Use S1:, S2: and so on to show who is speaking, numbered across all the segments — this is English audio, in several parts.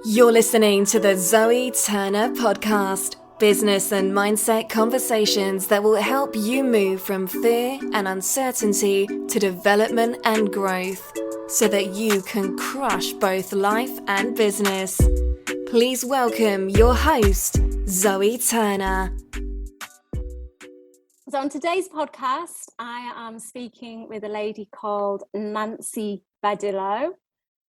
S1: You're listening to the Zoe Turner podcast, business and mindset conversations that will help you move from fear and uncertainty to development and growth so that you can crush both life and business. Please welcome your host, Zoe Turner.
S2: So on today's podcast, I am speaking with a lady called Nancy Badillo.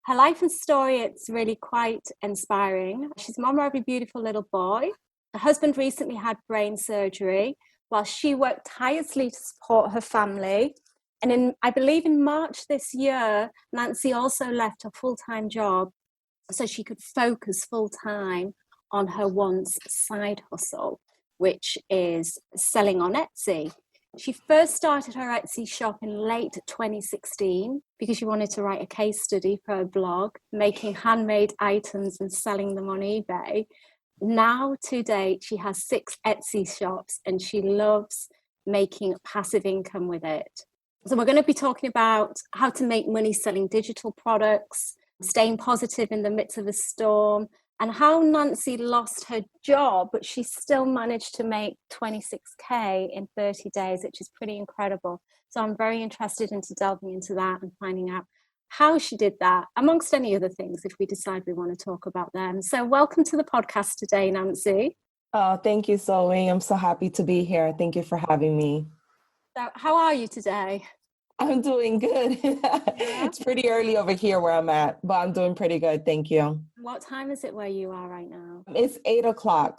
S2: Her life and story, it's really quite inspiring. She's mom of a beautiful little boy. Her husband recently had brain surgery while she worked tirelessly to support her family. And I believe in March this year, Nancy also left her full-time job so she could focus full-time on her once side hustle, which is selling on Etsy. She first started her Etsy shop in late 2016 because she wanted to write a case study for her blog, making handmade items and selling them on eBay. Now, to date, she has 6 Etsy shops and she loves making passive income with it. So we're going to be talking about how to make money selling digital products, staying positive in the midst of a storm, and how Nancy lost her job, but she still managed to make 26K in 30 days, which is pretty incredible. So I'm very interested into delving into that and finding out how she did that, amongst any other things, if we decide we want to talk about them. So welcome to the podcast today, Nancy.
S3: Oh, thank you, Zoe. I'm so happy to be here. Thank you for having me.
S2: So how are you today?
S3: I'm doing good. It's pretty early over here where I'm at, but I'm doing pretty good. Thank you.
S2: What time is it where you are right now?
S3: It's 8:00.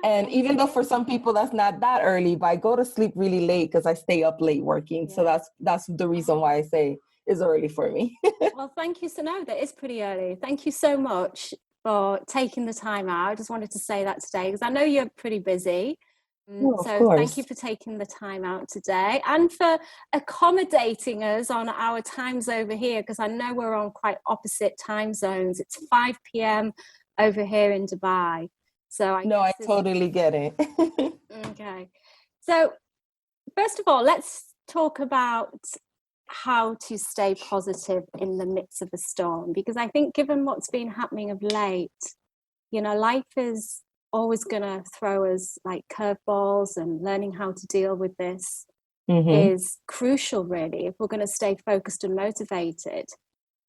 S3: And even though for some people that's not that early, but I go to sleep really late because I stay up late working. Yeah. So that's the reason why I say it's early for me.
S2: Well, thank you. So no, that is pretty early. Thank you so much for taking the time out. I just wanted to say that today because I know you're pretty busy. So thank you for taking the time out today and for accommodating us on our times over here, because I know we're on quite opposite time zones. It's 5 p.m. over here in Dubai. So
S3: I totally get it.
S2: Okay. So first of all, let's talk about how to stay positive in the midst of a storm, because I think given what's been happening of late, life is always going to throw us like curveballs, and learning how to deal with this is crucial, really, if we're going to stay focused and motivated.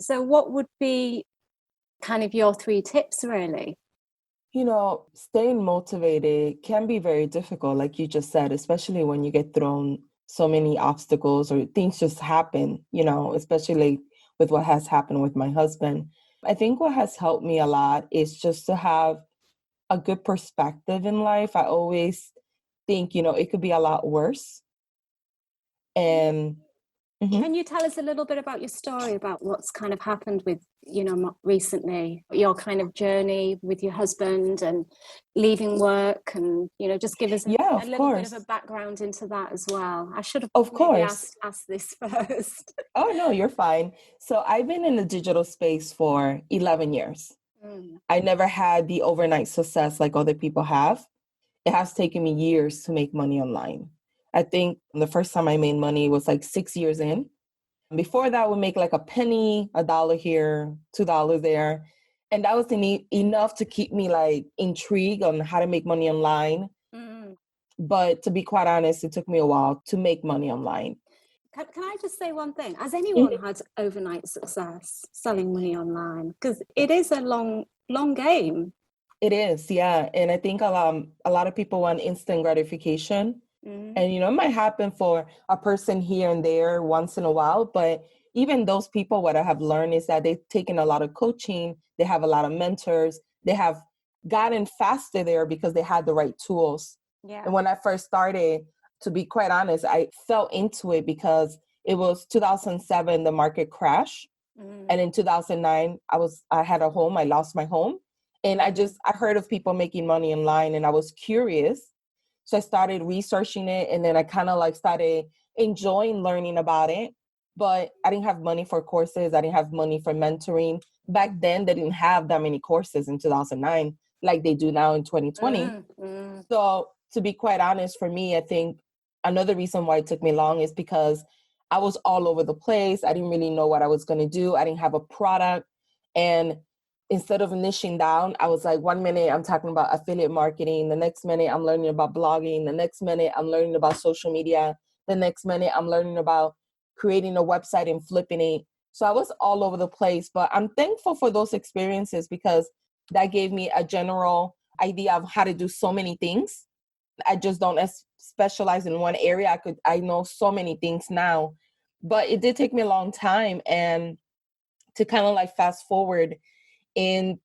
S2: So what would be kind of your 3 tips, really?
S3: Staying motivated can be very difficult, like you just said, especially when you get thrown so many obstacles or things just happen, especially with what has happened with my husband. I think what has helped me a lot is just to have a good perspective in life. I always think, it could be a lot worse. And
S2: Can you tell us a little bit about your story, about what's kind of happened with, recently, your kind of journey with your husband and leaving work, and, just give us a little bit of a background into that as well. I should have asked this first.
S3: Oh, no, you're fine. So I've been in the digital space for 11 years. I never had the overnight success like other people have. It has taken me years to make money online. I think the first time I made money was like 6 years in. Before that, I would make like a penny, $1 here, $2 there. And that was enough to keep me like intrigued on how to make money online. But to be quite honest, it took me a while to make money online.
S2: Can I just say one thing? Has anyone had overnight success selling money online? Because it is a long game.
S3: It is, yeah. And I think a lot of people want instant gratification. And, it might happen for a person here and there once in a while. But even those people, what I have learned is that they've taken a lot of coaching. They have a lot of mentors. They have gotten faster there because they had the right tools. Yeah. And when I first started, to be quite honest, I fell into it because it was 2007, the market crashed. And in 2009, I had a home. I lost my home. And I heard of people making money online, and I was curious. So I started researching it, and then I kind of like started enjoying learning about it. But I didn't have money for courses. I didn't have money for mentoring. Back then, they didn't have that many courses in 2009 like they do now in 2020. So to be quite honest, for me, I think another reason why it took me long is because I was all over the place. I didn't really know what I was going to do. I didn't have a product. And instead of niching down, I was like, 1 minute I'm talking about affiliate marketing. The next minute I'm learning about blogging. The next minute I'm learning about social media. The next minute I'm learning about creating a website and flipping it. So I was all over the place, but I'm thankful for those experiences because that gave me a general idea of how to do so many things. I just don't specialize in one area. I know so many things now, but it did take me a long time. And to kind of like fast forward, in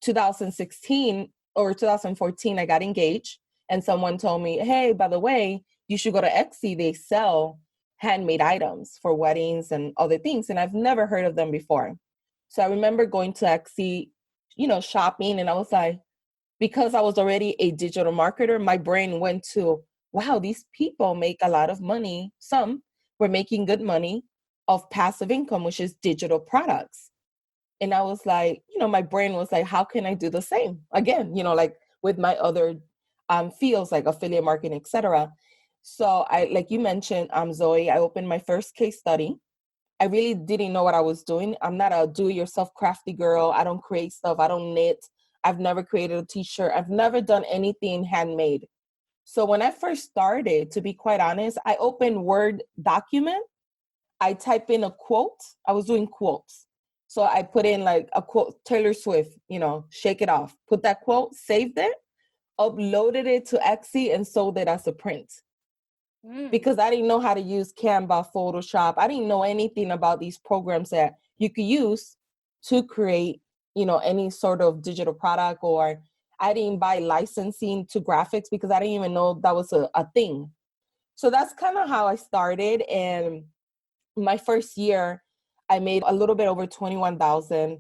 S3: 2016 or 2014, I got engaged and someone told me, hey, by the way, you should go to Etsy. They sell handmade items for weddings and other things. And I've never heard of them before. So I remember going to Etsy, shopping. And I was like, because I was already a digital marketer, my brain went to, wow, these people make a lot of money. Some were making good money of passive income, which is digital products. And I was like, my brain was like, how can I do the same? Again, like with my other fields like affiliate marketing, etc. So I, like you mentioned, Zoe, I opened my first case study. I really didn't know what I was doing. I'm not a do-it-yourself crafty girl. I don't create stuff. I don't knit. I've never created a t-shirt. I've never done anything handmade. So when I first started, to be quite honest, I opened Word document. I type in a quote. I was doing quotes. So I put in like a quote, Taylor Swift, shake it off. Put that quote, saved it, uploaded it to Etsy and sold it as a print. Because I didn't know how to use Canva, Photoshop. I didn't know anything about these programs that you could use to create, any sort of digital product, or I didn't buy licensing to graphics because I didn't even know that was a thing. So that's kind of how I started. And my first year, I made a little bit over 21,000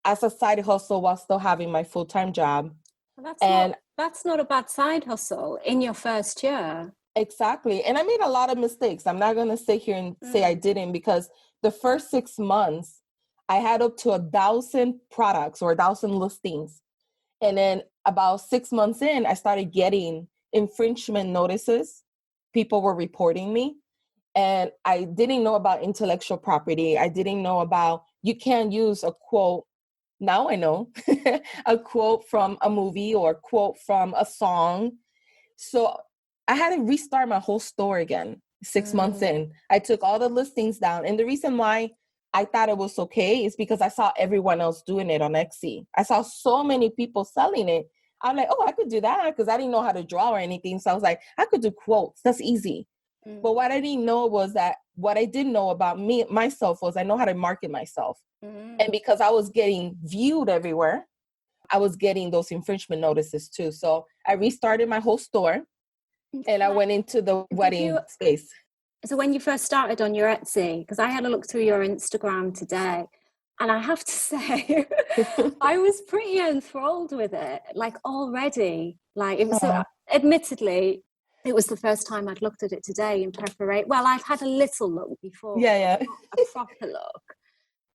S3: as a side hustle while still having my full-time job.
S2: That's not a bad side hustle in your first year.
S3: Exactly. And I made a lot of mistakes. I'm not going to sit here and say I didn't, because the first 6 months, I had up to 1,000 products or 1,000 listings. And then about 6 months in, I started getting infringement notices. People were reporting me. And I didn't know about intellectual property. I didn't know about, you can't use a quote. Now I know a quote from a movie or a quote from a song. So I had to restart my whole store again 6 months in. I took all the listings down. And the reason why I thought it was okay is because I saw everyone else doing it on Etsy. I saw so many people selling it. I'm like, oh, I could do that, because I didn't know how to draw or anything. So I was like, I could do quotes. That's easy. But what I didn't know was that what I didn't know about myself was I know how to market myself. And because I was getting viewed everywhere, I was getting those infringement notices too. So I restarted my whole store and I went into the wedding space.
S2: So when you first started on your Etsy, because I had a look through your Instagram today, and I have to say, I was pretty enthralled with it, like already. Like it was, admittedly, it was the first time I'd looked at it today in preparation. Well, I've had a little look before,
S3: yeah.
S2: a proper look.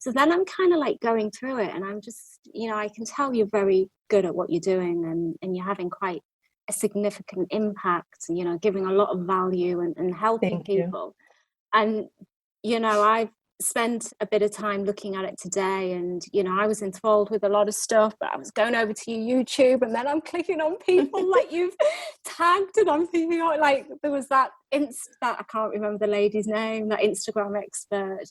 S2: So then I'm kind of like going through it, and I'm just, I can tell you're very good at what you're doing, and you're having quite a significant impact, giving a lot of value and helping people. And, I've spent a bit of time looking at it today, and, I was enthralled with a lot of stuff, but I was going over to your YouTube, and then I'm clicking on people like you've tagged, and I'm thinking, like there was that I can't remember the lady's name, that Instagram expert.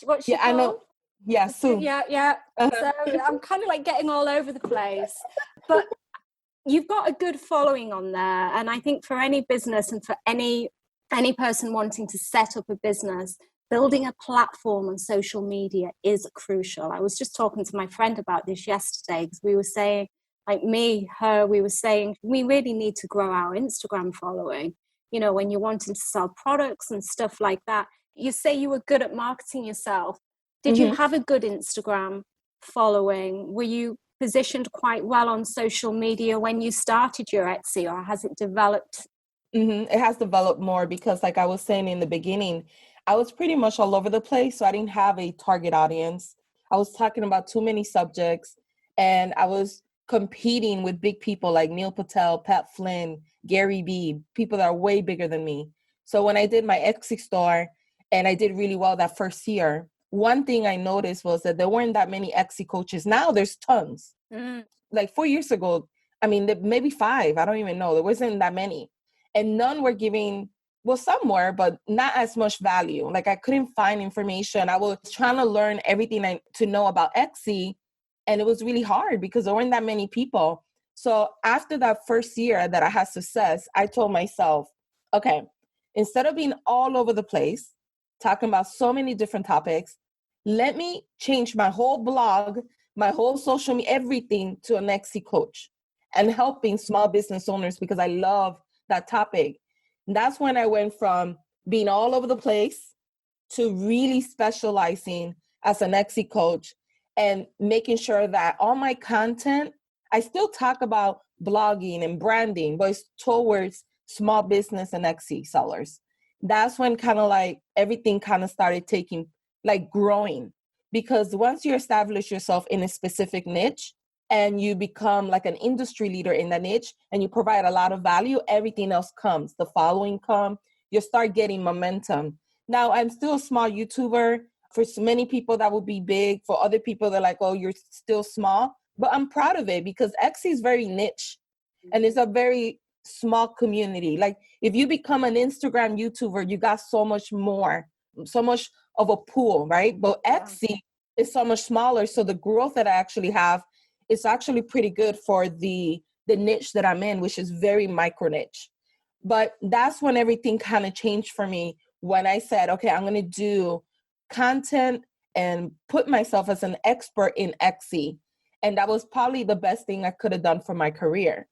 S2: What's she called?
S3: I know. Yeah, Sue.
S2: Yeah. So I'm kind of like getting all over the place, but you've got a good following on there. And I think for any business and for any person wanting to set up a business, building a platform on social media is crucial. I was just talking to my friend about this yesterday, because we were saying, like we were saying, we really need to grow our Instagram following. When you're wanting to sell products and stuff like that, you say you were good at marketing yourself. Did you have a good Instagram following? Were you positioned quite well on social media when you started your Etsy, or has it developed?
S3: It has developed more because, like I was saying in the beginning, I was pretty much all over the place. So I didn't have a target audience. I was talking about too many subjects, and I was competing with big people like Neil Patel, Pat Flynn, Gary Vee, people that are way bigger than me. So when I did my Etsy store and I did really well that first year, one thing I noticed was that there weren't that many Etsy coaches. Now there's tons. Like 4 years ago, I mean, maybe 5, I don't even know. There wasn't that many. And none were giving, well, some were, but not as much value. Like I couldn't find information. I was trying to learn everything to know about Etsy. And it was really hard because there weren't that many people. So after that first year that I had success, I told myself, okay, instead of being all over the place, talking about so many different topics, let me change my whole blog, my whole social media, everything to an Etsy coach and helping small business owners because I love that topic. And that's when I went from being all over the place to really specializing as an Etsy coach and making sure that all my content, I still talk about blogging and branding, but it's towards small business and Etsy sellers. That's when kind of like everything kind of started growing. Because once you establish yourself in a specific niche and you become like an industry leader in that niche and you provide a lot of value, everything else comes. The following come, you start getting momentum. Now, I'm still a small YouTuber. For so many people, that would be big. For other people, they're like, oh, you're still small. But I'm proud of it because Etsy is very niche and it's a very small community. Like if you become an Instagram YouTuber, you got so much more, so much of a pool, right? But Etsy is so much smaller. So the growth that I actually have is actually pretty good for the niche that I'm in, which is very micro niche. But that's when everything kind of changed for me when I said, okay, I'm going to do content and put myself as an expert in Etsy. And that was probably the best thing I could have done for my career.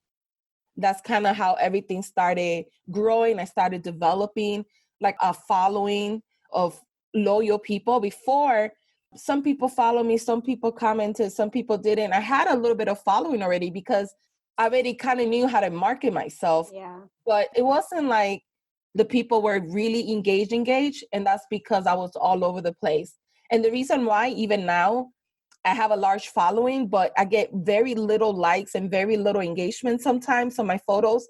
S3: That's kind of how everything started growing. I started developing like a following of loyal people. Before, some people follow me, some people commented, some people didn't. I had a little bit of following already because I already kind of knew how to market myself.
S2: Yeah.
S3: But it wasn't like the people were really engaged. And that's because I was all over the place. And the reason why, even now, I have a large following, but I get very little likes and very little engagement sometimes on my photos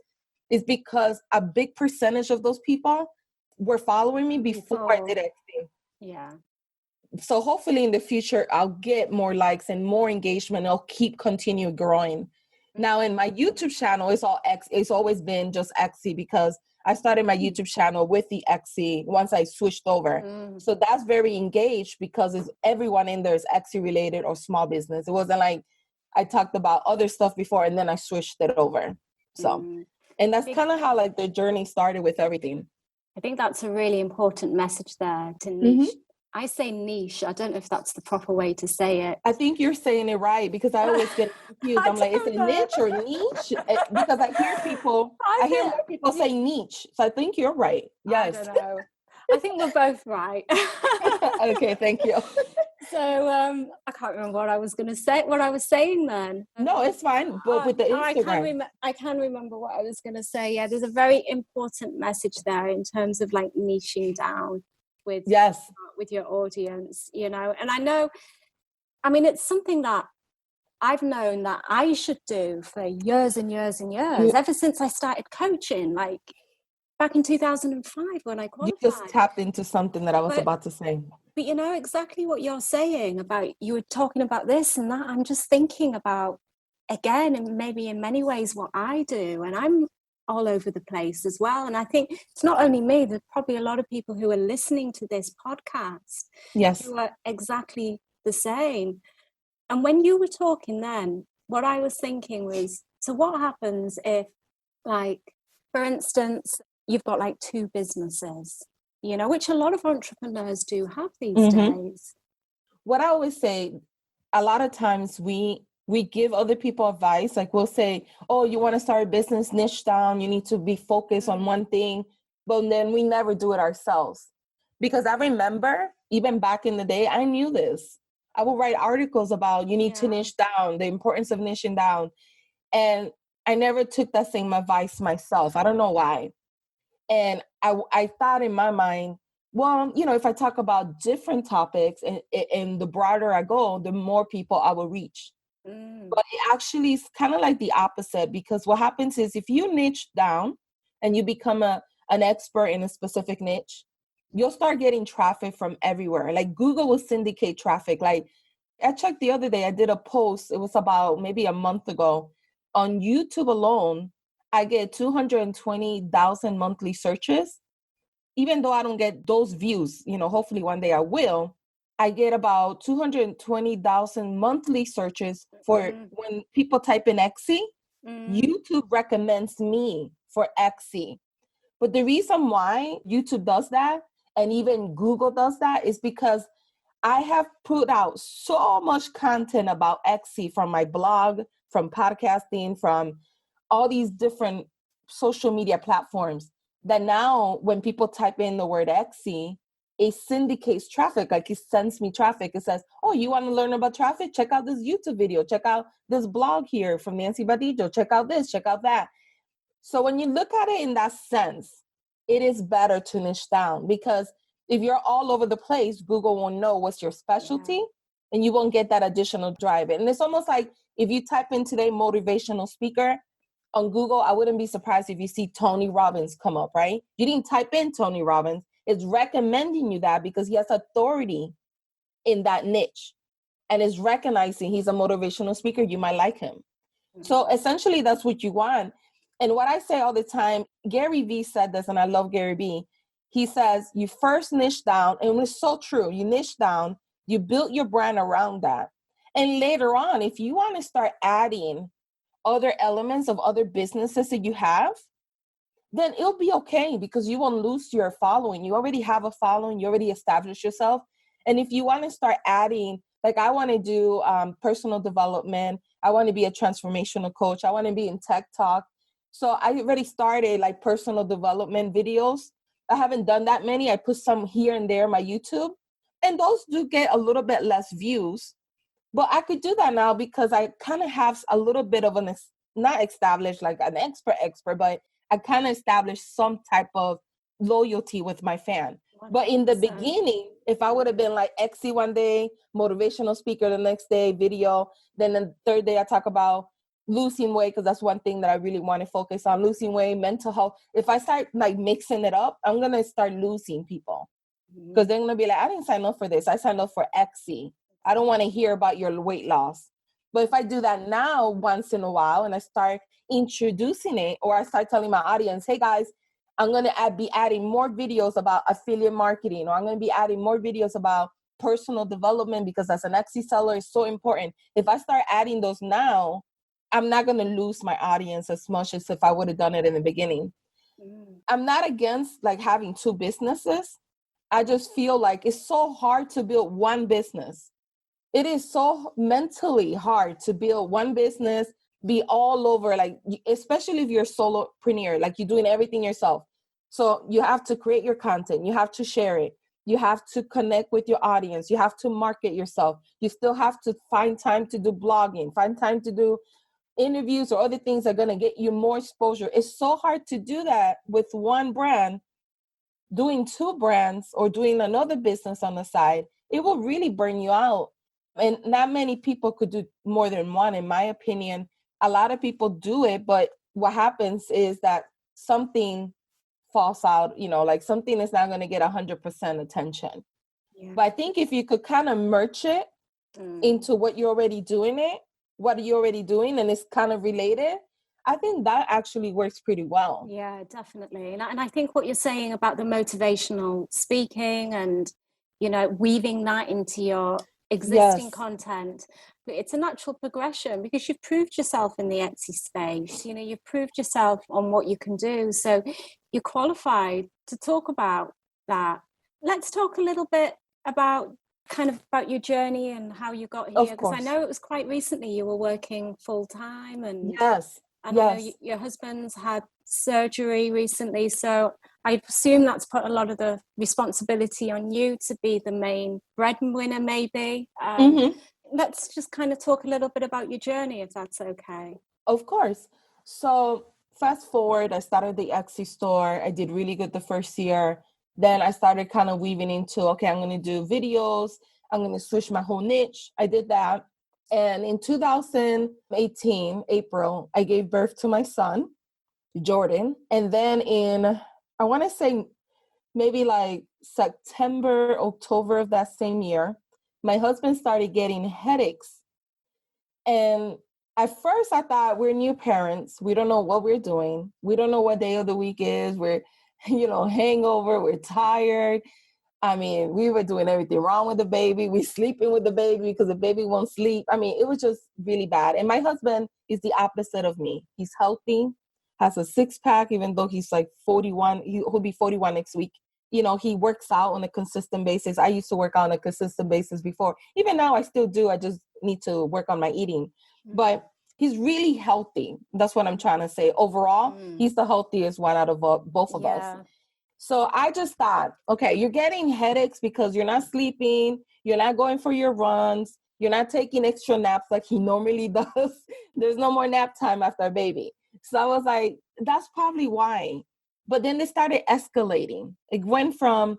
S3: is because a big percentage of those people were following me before I did anything.
S2: Yeah.
S3: So hopefully in the future, I'll get more likes and more engagement. I'll continue growing. Now in my YouTube channel, it's always been just Etsy because I started my YouTube channel with the Etsy once I switched over. So that's very engaged because everyone in there is Etsy related or small business. It wasn't like I talked about other stuff before and then I switched it over. So, and that's kind of how like the journey started with everything.
S2: I think that's a really important message there to niche. I say niche. I don't know if that's the proper way to say it.
S3: I think you're saying it right because I always get confused. I'm like, is it niche or niche? Because I hear more people say niche. So I think you're right. Yes.
S2: I don't know. I think we're both right.
S3: Okay, thank you.
S2: So I can't remember what I was going to say. What I was saying then.
S3: No, it's fine. But with the Instagram,
S2: I can remember what I was going to say. Yeah, there's a very important message there in terms of like niching down with your audience, you know. And I know, I mean, it's something that I've known that I should do for years and years and years, ever since I started coaching, like back in 2005 when I qualified.
S3: You just tapped into something that I was about to say.
S2: But you know exactly what you're saying about, you were talking about this and that. I'm just thinking about, again, and maybe in many ways what I do, and I'm all over the place as well. And I think it's not only me, there's probably a lot of people who are listening to this podcast who are exactly the same. And when you were talking then, what I was thinking was, so what happens if, like, for instance, you've got like 2 businesses, you know, which a lot of entrepreneurs do have these days.
S3: What I always say, a lot of times we give other people advice. Like we'll say, oh, you want to start a business, niche down, you need to be focused on one thing. But then we never do it ourselves. Because I remember even back in the day, I knew this. I would write articles about you need to niche down, the importance of niching down. And I never took that same advice myself. I don't know why. And I thought in my mind, well, you know, if I talk about different topics and the broader I go, the more people I will reach. But it actually is kind of like the opposite, because what happens is if you niche down and you become an expert in a specific niche, you'll start getting traffic from everywhere. Like Google will syndicate traffic. Like I checked the other day, I did a post, it was about maybe a month ago. On YouTube alone, I get 220,000 monthly searches. Even though I don't get those views, hopefully one day I will, I get about 220,000 monthly searches for when people type in Etsy. YouTube recommends me for Etsy. But the reason why YouTube does that and even Google does that is because I have put out so much content about Etsy from my blog, from podcasting, from all these different social media platforms that now when people type in the word Etsy, it syndicates traffic. Like it sends me traffic. It says, oh, you want to learn about traffic? Check out this YouTube video. Check out this blog here from Nancy Badillo. Check out this, check out that. So when you look at it in that sense, it is better to niche down, because if you're all over the place, Google won't know what's your specialty and you won't get that additional drive. And it's almost like if you type in today motivational speaker on Google, I wouldn't be surprised if you see Tony Robbins come up, right? You didn't type in Tony Robbins. It's recommending you that because he has authority in that niche and is recognizing he's a motivational speaker. You might like him. So essentially that's what you want. And what I say all the time, Gary Vee said this, and I love Gary Vee. He says, you first niche down, and it's so true. You niche down, you build your brand around that. And later on, if you want to start adding other elements of other businesses that you have, then it'll be okay because you won't lose your following. You already have a following. You already established yourself. And if you want to start adding, like I want to do personal development, I want to be a transformational coach, I want to be in tech talk. So I already started like personal development videos. I haven't done that many. I put some here and there on my YouTube, and those do get a little bit less views. But I could do that now because I kind of have a little bit of not established like an expert, but I kind of established some type of loyalty with my fan. 100%. But in the beginning, if I would have been like Etsy one day, motivational speaker the next day, video, then the third day I talk about losing weight, because that's one thing that I really want to focus on, losing weight, mental health. If I start like mixing it up, I'm going to start losing people because they're going to be like, I didn't sign up for this. I signed up for Etsy. I don't want to hear about your weight loss. But if I do that now once in a while and I start introducing it, or I start telling my audience, hey guys, I'm going to be adding more videos about affiliate marketing, or I'm going to be adding more videos about personal development because as an Etsy seller is so important. If I start adding those now, I'm not going to lose my audience as much as if I would have done it in the beginning. I'm not against like having two businesses. I just feel like it's so hard to build one business. It is so mentally hard to build one business, be all over, like, especially if you're a solopreneur, like you're doing everything yourself. So you have to create your content. You have to share it. You have to connect with your audience. You have to market yourself. You still have to find time to do blogging, find time to do interviews or other things that are going to get you more exposure. It's so hard to do that with one brand. Doing two brands or doing another business on the side, it will really burn you out. And not many people could do more than one, in my opinion. A lot of people do it, but what happens is that something falls out, like something is not going to get 100% attention. Yeah. But I think if you could kind of merge it into what you're already doing and it's kind of related, I think that actually works pretty well.
S2: Yeah, definitely. And I think what you're saying about the motivational speaking and, weaving that into your existing content, it's a natural progression because you've proved yourself in the Etsy space. You've proved yourself on what you can do. So you're qualified to talk about that. Let's talk a little bit about your journey and how you got here, because I know it was quite recently you were working full time, and I know your husband's had surgery recently, so I assume that's put a lot of the responsibility on you to be the main breadwinner, maybe. Let's just kind of talk a little bit about your journey, if that's okay.
S3: Of course. So fast forward, I started the Etsy store. I did really good the first year. Then I started kind of weaving into, okay, I'm going to do videos. I'm going to switch my whole niche. I did that. And in 2018, April, I gave birth to my son, Jordan. And then I want to say maybe like September, October of that same year, my husband started getting headaches. And at first I thought, we're new parents. We don't know what we're doing. We don't know what day of the week is. We're, hangover. We're tired. I mean, we were doing everything wrong with the baby. We sleeping with the baby because the baby won't sleep. I mean, it was just really bad. And my husband is the opposite of me. He's healthy, has a six-pack, even though he's like 41. He'll be 41 next week. He works out on a consistent basis. I used to work out on a consistent basis before. Even now, I still do. I just need to work on my eating. But he's really healthy. That's what I'm trying to say. Overall, he's the healthiest one out of both of us. So I just thought, okay, you're getting headaches because you're not sleeping, you're not going for your runs, you're not taking extra naps like he normally does. There's no more nap time after a baby. So I was like, that's probably why. But then they started escalating. It went from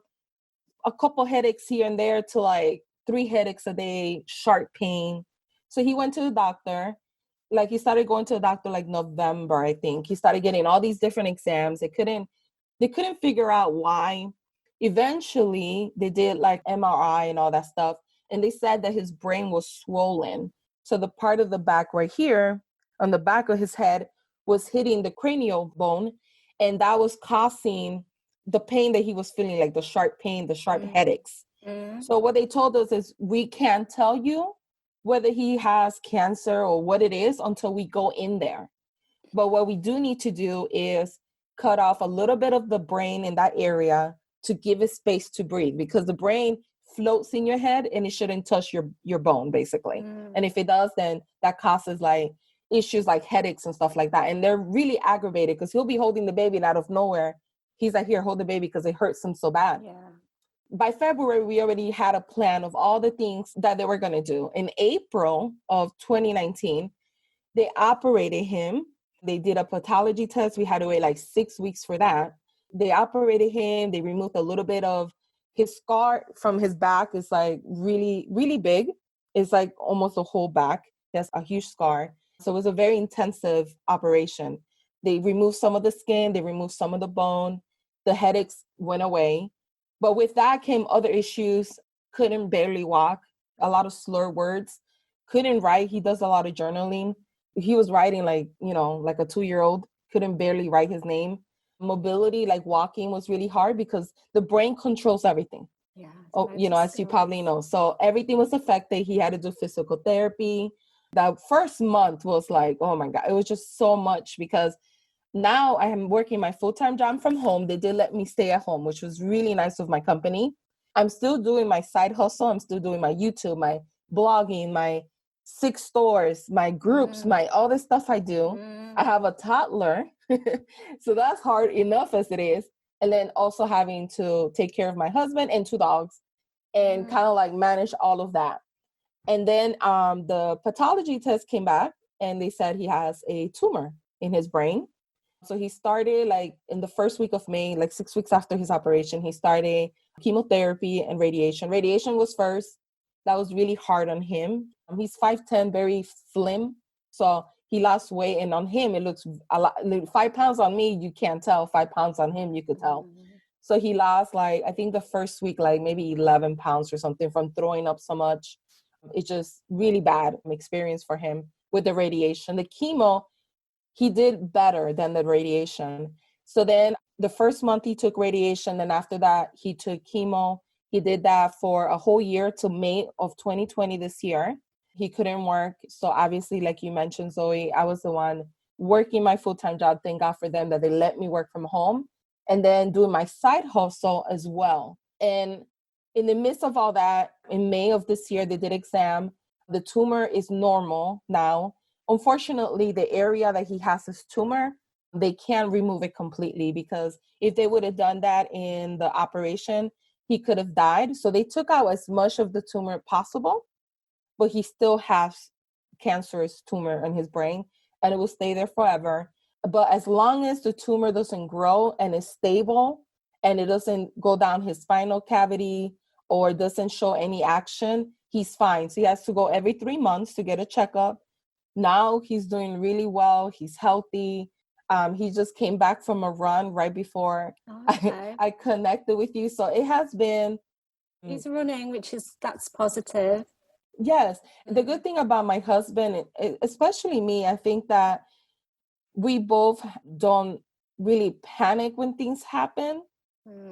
S3: a couple headaches here and there to like 3 headaches a day, sharp pain. So he went to the doctor. Like he started going to the doctor like November, I think. He started getting all these different exams. They couldn't figure out why. Eventually, they did like MRI and all that stuff. And they said that his brain was swollen. So the part of the back right here on the back of his head was hitting the cranial bone. And that was causing the pain that he was feeling, like the sharp pain, the sharp headaches. So what they told us is, we can't tell you whether he has cancer or what it is until we go in there. But what we do need to do is cut off a little bit of the brain in that area to give it space to breathe, because the brain floats in your head and it shouldn't touch your bone, basically. And if it does, then that causes like issues like headaches and stuff like that. And they're really aggravated because he'll be holding the baby and out of nowhere, he's like, here, hold the baby, because it hurts him so bad. By February, we already had a plan of all the things that they were going to do. In April of 2019, they operated him. They did a pathology test. We had to wait like 6 weeks for that. They operated him. They removed a little bit of his scar from his back. It's like really, really big. It's like almost a whole back. He has a huge scar. So it was a very intensive operation. They removed some of the skin. They removed some of the bone. The headaches went away. But with that came other issues. Couldn't barely walk. A lot of slur words. Couldn't write. He does a lot of journaling. He was writing like a 2-year-old, couldn't barely write his name. Mobility, like walking, was really hard because the brain controls everything. As you probably know. So everything was affected. He had to do physical therapy. That first month was like, oh my God, it was just so much, because now I am working my full-time job from home. They did let me stay at home, which was really nice of my company. I'm still doing my side hustle. I'm still doing my YouTube, my blogging, my 6 stores, my groups, my all this stuff I do. I have a toddler. So that's hard enough as it is. And then also having to take care of my husband and 2 dogs and kind of like manage all of that. And then the pathology test came back and they said he has a tumor in his brain. So he started like in the first week of May, like 6 weeks after his operation, he started chemotherapy and radiation. Radiation was first. That was really hard on him. He's 5'10", very slim. So he lost weight, and on him, it looks a lot. 5 pounds on me, you can't tell. 5 pounds on him, you could tell. So he lost like, I think the first week, like maybe 11 pounds or something from throwing up so much. It's just really bad experience for him with the radiation. The chemo, he did better than the radiation. So then the first month he took radiation, and after that he took chemo. He did that for a whole year to May of 2020 this year. He couldn't work. So obviously, like you mentioned, Zoe, I was the one working my full-time job. Thank God for them that they let me work from home, and then doing my side hustle as well. And in the midst of all that, in May of this year, they did exam. The tumor is normal now. Unfortunately, the area that he has his tumor, they can't remove it completely, because if they would have done that in the operation, he could have died. So they took out as much of the tumor possible, but he still has cancerous tumor in his brain, and it will stay there forever. But as long as the tumor doesn't grow and is stable and it doesn't go down his spinal cavity or doesn't show any action, he's fine. So he has to go every 3 months to get a checkup. Now he's doing really well. He's healthy. He just came back from a run right before
S2: Okay.
S3: I connected with you. So it has been.
S2: He's running, that's positive.
S3: Yes. The good thing about my husband, especially me, I think that we both don't really panic when things happen.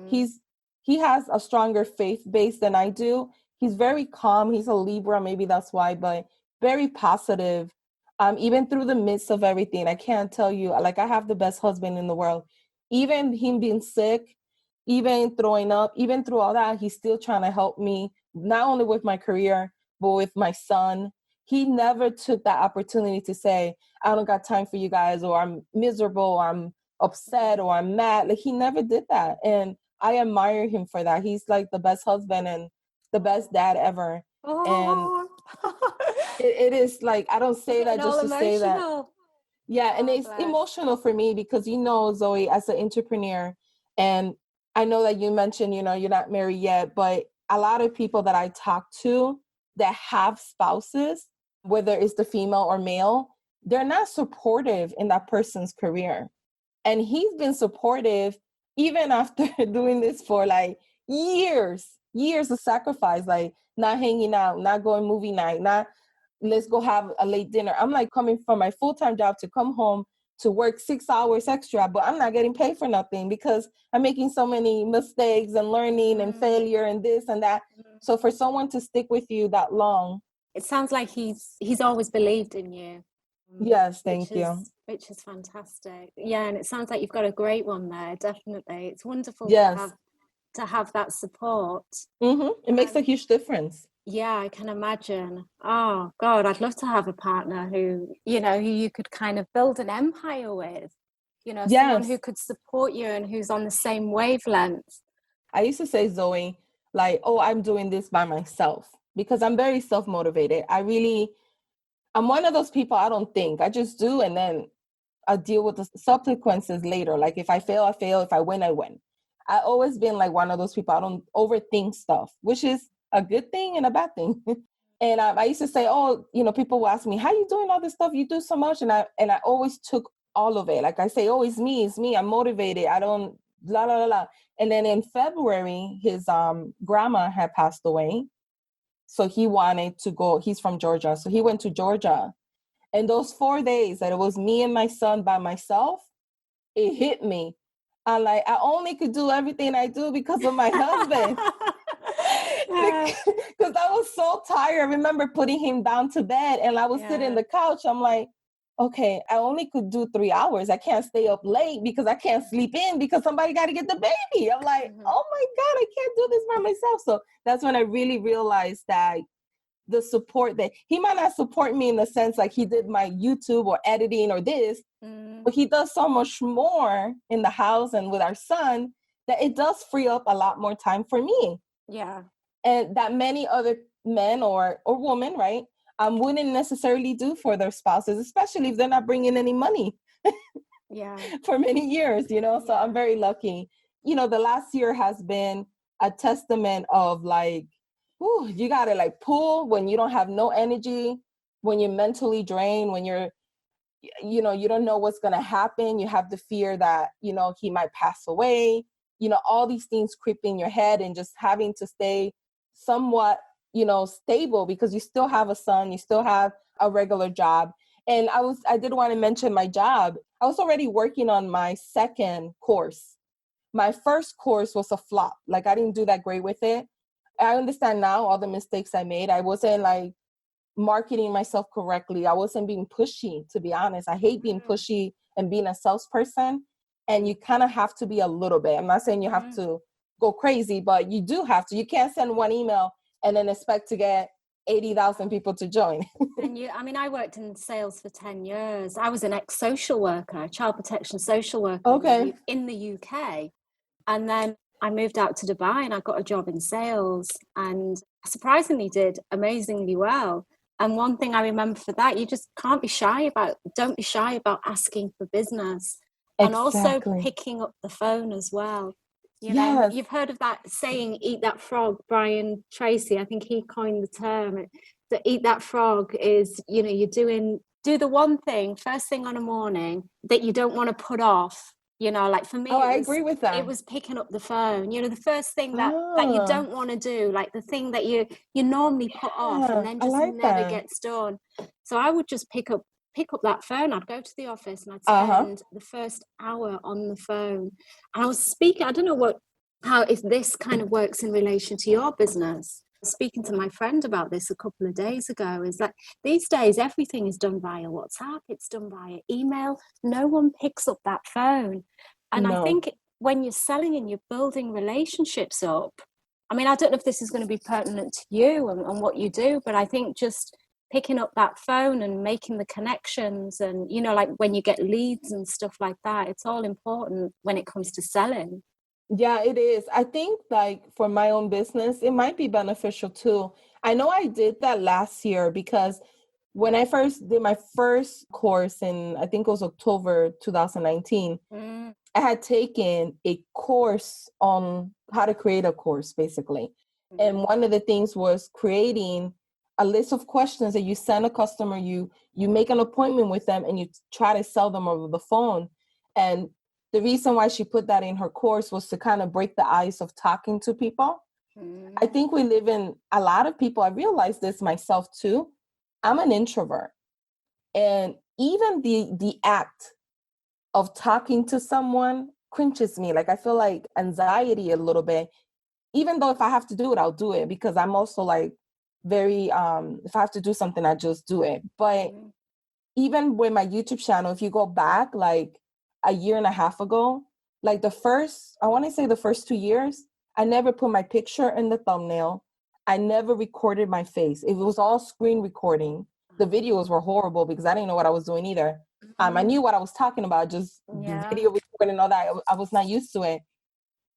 S3: He has a stronger faith base than I do. He's very calm. He's a Libra, maybe that's why, but very positive. Even through the midst of everything, I can't tell you, like, I have the best husband in the world. Even him being sick, even throwing up, even through all that, he's still trying to help me, not only with my career, but with my son. He never took that opportunity to say, I don't got time for you guys, or I'm miserable, or I'm upset, or I'm mad. Like, he never did that. And I admire him for that. He's like the best husband and the best dad ever. And
S2: Oh,
S3: it is like, I don't say that
S2: getting all
S3: just to say that.
S2: emotional.
S3: Yeah, and
S2: Oh,
S3: it's
S2: bless.
S3: emotional for me because, Zoe, as an entrepreneur, and I know that you mentioned, you're not married yet, but a lot of people that I talk to that have spouses, whether it's the female or male, they're not supportive in that person's career. And he's been supportive even after doing this for like years of sacrifice, like not hanging out, not going movie night, not let's go have a late dinner. I'm like coming from my full-time job to come home to work 6 hours extra, but I'm not getting paid for nothing because I'm making so many mistakes and learning and failure and this and that. So for someone to stick with you that long.
S2: It sounds like he's always believed in you.
S3: Yes, thank you.
S2: Which is fantastic. Yeah, and it sounds like you've got a great one there, definitely. It's wonderful
S3: Yes.
S2: to have that support.
S3: It makes a huge difference.
S2: Yeah, I can imagine. Oh God, I'd love to have a partner who you could kind of build an empire with, someone who could support you and who's on the same wavelength.
S3: I used to say, Zoe, like, oh, I'm doing this by myself because I'm very self-motivated. I'm one of those people, I don't think, I just do. And then I deal with the consequences later. Like if I fail, I fail. If I win, I win. I always been like one of those people. I don't overthink stuff, which is a good thing and a bad thing. And I used to say, oh, people will ask me, how you doing all this stuff? You do so much. And I always took all of it. Like I say, oh, it's me. I'm motivated. I don't, la, la, la, la. And then in February, his grandma had passed away. So he wanted to go, he's from Georgia. So he went to Georgia. And those 4 days that it was me and my son by myself, it hit me. I only could do everything I do because of my husband. Because I was so tired. I remember putting him down to bed and I was sitting on the couch. I'm like, okay, I only could do 3 hours. I can't stay up late because I can't sleep in because somebody got to get the baby. I'm like, oh my God, I can't do this by myself. So that's when I really realized that the support that he might not support me in the sense like he did my YouTube or editing or this, but he does so much more in the house and with our son that it does free up a lot more time for me.
S2: Yeah.
S3: And that many other men or women, right, wouldn't necessarily do for their spouses, especially if they're not bringing any money for many years, So I'm very lucky. The last year has been a testament of like, ooh, you got to like pull when you don't have no energy, when you're mentally drained, when you're, you don't know what's going to happen. You have the fear that, he might pass away, all these things creep in your head and just having to stay somewhat, stable because you still have a son, you still have a regular job. And I did want to mention my job. I was already working on my second course. My first course was a flop. Like I didn't do that great with it. I understand now all the mistakes I made. I wasn't like marketing myself correctly. I wasn't being pushy, to be honest. I hate being pushy and being a salesperson. And you kind of have to be a little bit. I'm not saying you have to go crazy, but you do have to. You can't send one email and then expect to get 80,000 people to join.
S2: And I worked in sales for 10 years. I was an ex-social worker, child protection social worker in the UK. And then I moved out to Dubai and I got a job in sales and I surprisingly did amazingly well. And one thing I remember for that, you just don't be shy about asking for business and also picking up the phone as well. You've heard of that saying, eat that frog. Brian Tracy, I think he coined the term. To eat that frog is, you're doing do the one thing first thing on a morning that you don't want to put off. Like for me,
S3: I agree with that.
S2: it was picking up the phone. The first thing that you
S3: Ah,
S2: don't want to do, like the thing that you normally put off and then
S3: I
S2: just
S3: like
S2: never
S3: that.
S2: gets done. So I would just pick up that phone. I'd go to the office and I'd
S3: Uh-huh.
S2: spend the first hour on the phone. And I was speaking, I don't know how if this kind of works in relation to your business. Speaking to my friend about this a couple of days ago, is that these days everything is done via WhatsApp, it's done via email. No one picks up that phone. And I
S3: No.
S2: think when you're selling and you're building relationships up, I mean, I don't know if this is going to be pertinent to you and what you do, but I think just picking up that phone and making the connections and, like when you get leads and stuff like that, it's all important when it comes to selling.
S3: Yeah, it is. I think like for my own business, it might be beneficial too. I know I did that last year because when I first did my first course in, I think it was October 2019, I had taken a course on how to create a course, basically. And one of the things was creating a list of questions that you send a customer, you make an appointment with them and you try to sell them over the phone. And the reason why she put that in her course was to kind of break the ice of talking to people. I think we live in a lot of people. I realized this myself too. I'm an introvert. And even the act of talking to someone cringes me. Like I feel like anxiety a little bit, even though if I have to do it, I'll do it because I'm also like very, if I have to do something, I just do it. But even with my YouTube channel, if you go back like a year and a half ago, like I want to say the first 2 years, I never put my picture in the thumbnail. I never recorded my face. It was all screen recording. The videos were horrible because I didn't know what I was doing either. I knew what I was talking about, just the video recording and all that. I was not used to it.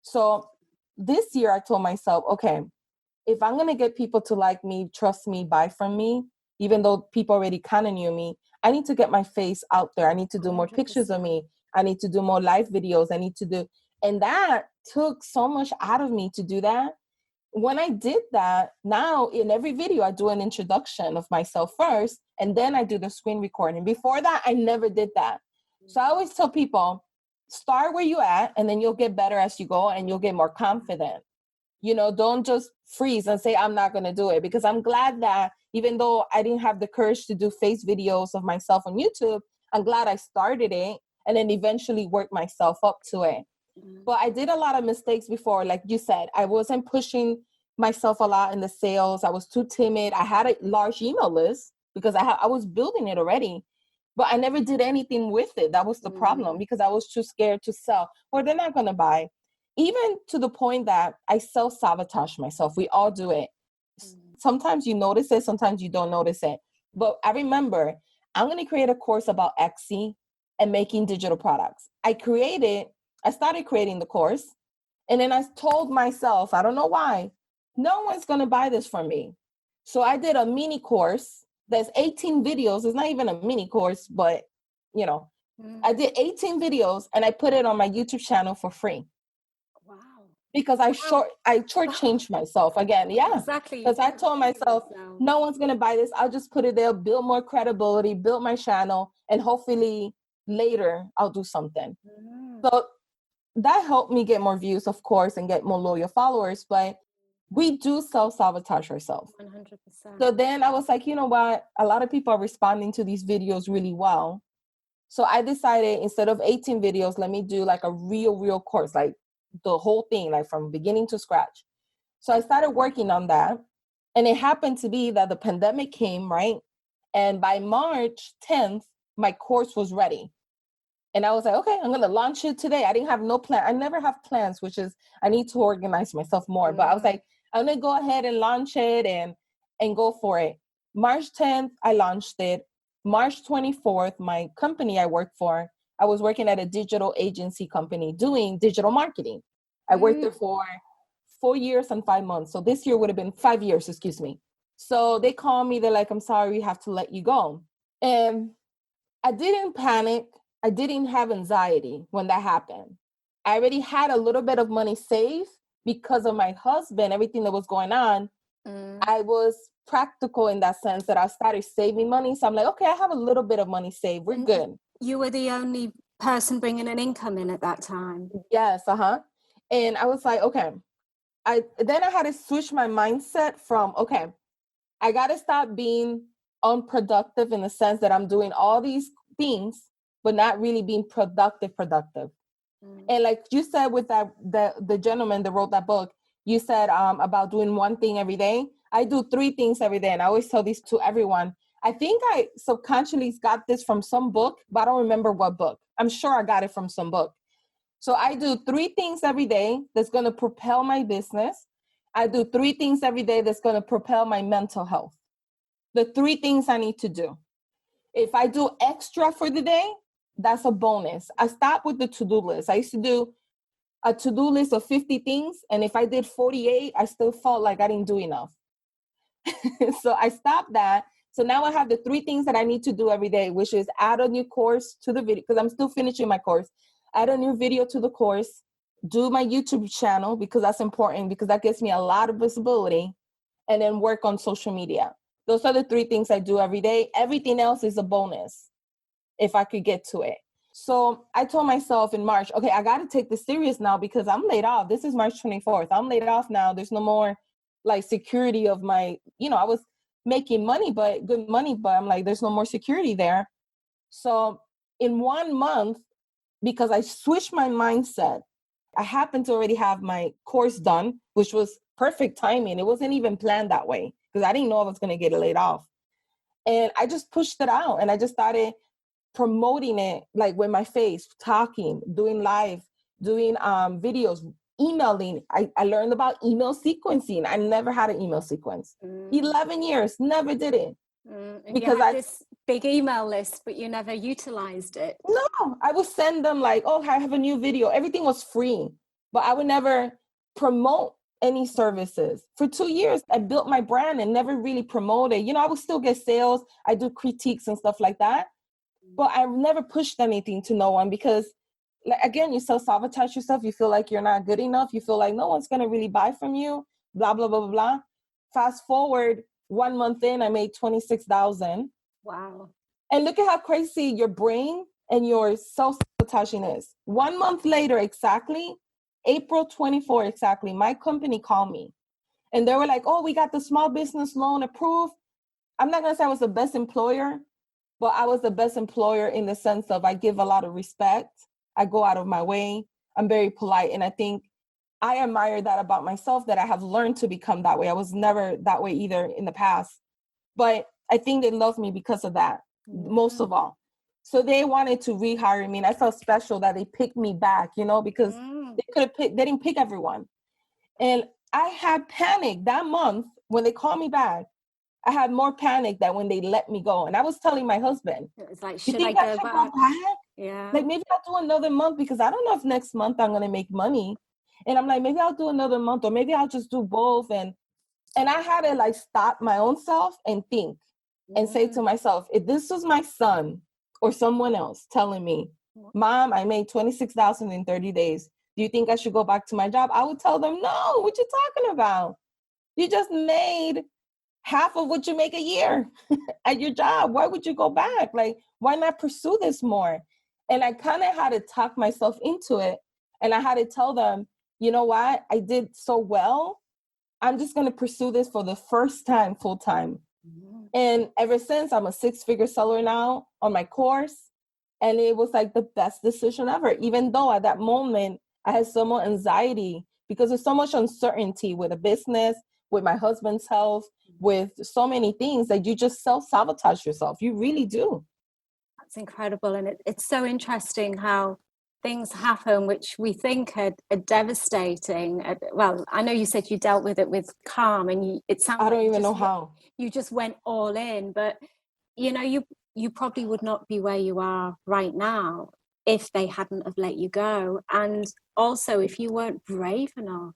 S3: So this year I told myself, okay, if I'm going to get people to like me, trust me, buy from me, even though people already kind of knew me, I need to get my face out there. I need to do more
S2: 100%.
S3: pictures of me. I need to do more live videos. And that took so much out of me to do that. When I did that, now in every video, I do an introduction of myself first, and then I do the screen recording. Before that, I never did that. So I always tell people, start where you at, and then you'll get better as you go, and you'll get more confident. Don't just freeze and say, I'm not going to do it, because I'm glad that even though I didn't have the courage to do face videos of myself on YouTube, I'm glad I started it and then eventually worked myself up to it. But I did a lot of mistakes before. Like you said, I wasn't pushing myself a lot in the sales. I was too timid. I had a large email list because I was building it already, but I never did anything with it. That was the problem because I was too scared to sell, or they're not going to buy. Even to the point that I self-sabotage myself. We all do it. Sometimes you notice it, sometimes you don't notice it. But I remember I'm going to create a course about Etsy and making digital products. I started creating the course, and then I told myself, I don't know why, no one's going to buy this from me. So I did a mini course. There's 18 videos. It's not even a mini course, but I did 18 videos and I put it on my YouTube channel for free.
S2: Wow.
S3: Because I shortchanged myself again. Yeah.
S2: Exactly.
S3: Because I told myself, no one's going to buy this. I'll just put it there, build more credibility, build my channel, and hopefully later I'll do something. So that helped me get more views, of course, and get more loyal followers. But we do self-sabotage ourselves.
S2: 100%.
S3: So then I was like, you know what? A lot of people are responding to these videos really well. So I decided instead of 18 videos, let me do like a real course, like the whole thing, like from beginning to scratch. So I started working on that. And it happened to be that the pandemic came, right? And by March 10th, my course was ready. And I was like, okay, I'm going to launch it today. I didn't have no plan. I never have plans, which is, I need to organize myself more. But I was like, I'm going to go ahead and launch it and go for it. March 10th, I launched it. March 24th, my company I work for, I was working at a digital agency company doing digital marketing. I worked there for 4 years and 5 months. So this year would have been 5 years, excuse me. So they called me. They're like, I'm sorry, we have to let you go. And I didn't panic. I didn't have anxiety when that happened. I already had a little bit of money saved because of my husband, everything that was going on. I was practical in that sense that I started saving money. So I'm like, okay, I have a little bit of money saved. We're good.
S2: You were the only person bringing an income in at that time.
S3: Yes. And I was like, okay. Then I had to switch my mindset from, okay, I got to stop being unproductive in the sense that I'm doing all these things, but not really being productive. And like you said with the gentleman that wrote that book, you said about doing one thing every day. I do 3 things every day. And I always tell these to everyone. I think I subconsciously got this from some book, but I don't remember what book. I'm sure I got it from some book. So I do 3 things every day that's going to propel my business. I do 3 things every day that's going to propel my mental health. The 3 things I need to do. If I do extra for the day, that's a bonus. I stopped with the to-do list. I used to do a to-do list of 50 things. And if I did 48, I still felt like I didn't do enough. So I stopped that. So now I have the 3 things that I need to do every day, which is add a new course to the video, because I'm still finishing my course. Add a new video to the course, do my YouTube channel, because that's important, because that gives me a lot of visibility, and then work on social media. Those are the 3 things I do every day. Everything else is a bonus if I could get to it. So I told myself in March, okay, I got to take this serious now because I'm laid off. This is March 24th. I'm laid off now. There's no more like security of my, I was making money, but good money, but I'm like, there's no more security there. So in 1 month, because I switched my mindset, I happened to already have my course done, which was perfect timing. It wasn't even planned that way because I didn't know I was going to get laid off. And I just pushed it out and I just started promoting it, like with my face, talking, doing live, doing videos, emailing. I learned about email sequencing. I never had an email sequence. 11 years, never did it.
S2: Because you had this big email list, but you never utilized it.
S3: No, I would send them like, oh, I have a new video. Everything was free, but I would never promote any services. For 2 years, I built my brand and never really promoted. I would still get sales. I do critiques and stuff like that. But I never pushed anything to no one because, like, again, you self-sabotage yourself. You feel like you're not good enough. You feel like no one's going to really buy from you, blah, blah, blah, blah, blah. Fast forward 1 month in, I made $26,000.
S2: Wow.
S3: And look at how crazy your brain and your self-sabotaging is. 1 month later, exactly, April 24 exactly, my company called me. And they were like, oh, we got the small business loan approved. I'm not going to say I was the best employer, but I was the best employer in the sense of I give a lot of respect. I go out of my way. I'm very polite. And I think I admire that about myself, that I have learned to become that way. I was never that way either in the past. But I think they love me because of that, most of all. So they wanted to rehire me. And I felt special that they picked me back, because they didn't pick everyone. And I had panic that month when they called me back. I had more panic than when they let me go. And I was telling my husband,
S2: it's like,
S3: you think I should go back?
S2: Yeah.
S3: Like, maybe I'll do another month because I don't know if next month I'm going to make money. And I'm like, maybe I'll do another month, or maybe I'll just do both. And I had to like stop my own self and think and say to myself, if this was my son or someone else telling me, Mom, I made $26,000 in 30 days. Do you think I should go back to my job? I would tell them, no, what you talking about? You just made half of what you make a year at your job. Why would you go back? Like, why not pursue this more? And I kind of had to talk myself into it. And I had to tell them, you know what? I did so well. I'm just going to pursue this for the first time, full time. And ever since, I'm a 6-figure seller now on my course. And it was like the best decision ever, even though at that moment I had so much anxiety because there's so much uncertainty with a business, with my husband's health, with so many things that you just self-sabotage yourself. You really do.
S2: That's incredible. And it's so interesting how things happen which we think are devastating. Well, I know you said you dealt with it with calm, and it sounds
S3: I don't
S2: like
S3: even know how.
S2: You just went all in, but you probably would not be where you are right now if they hadn't have let you go. And also if you weren't brave enough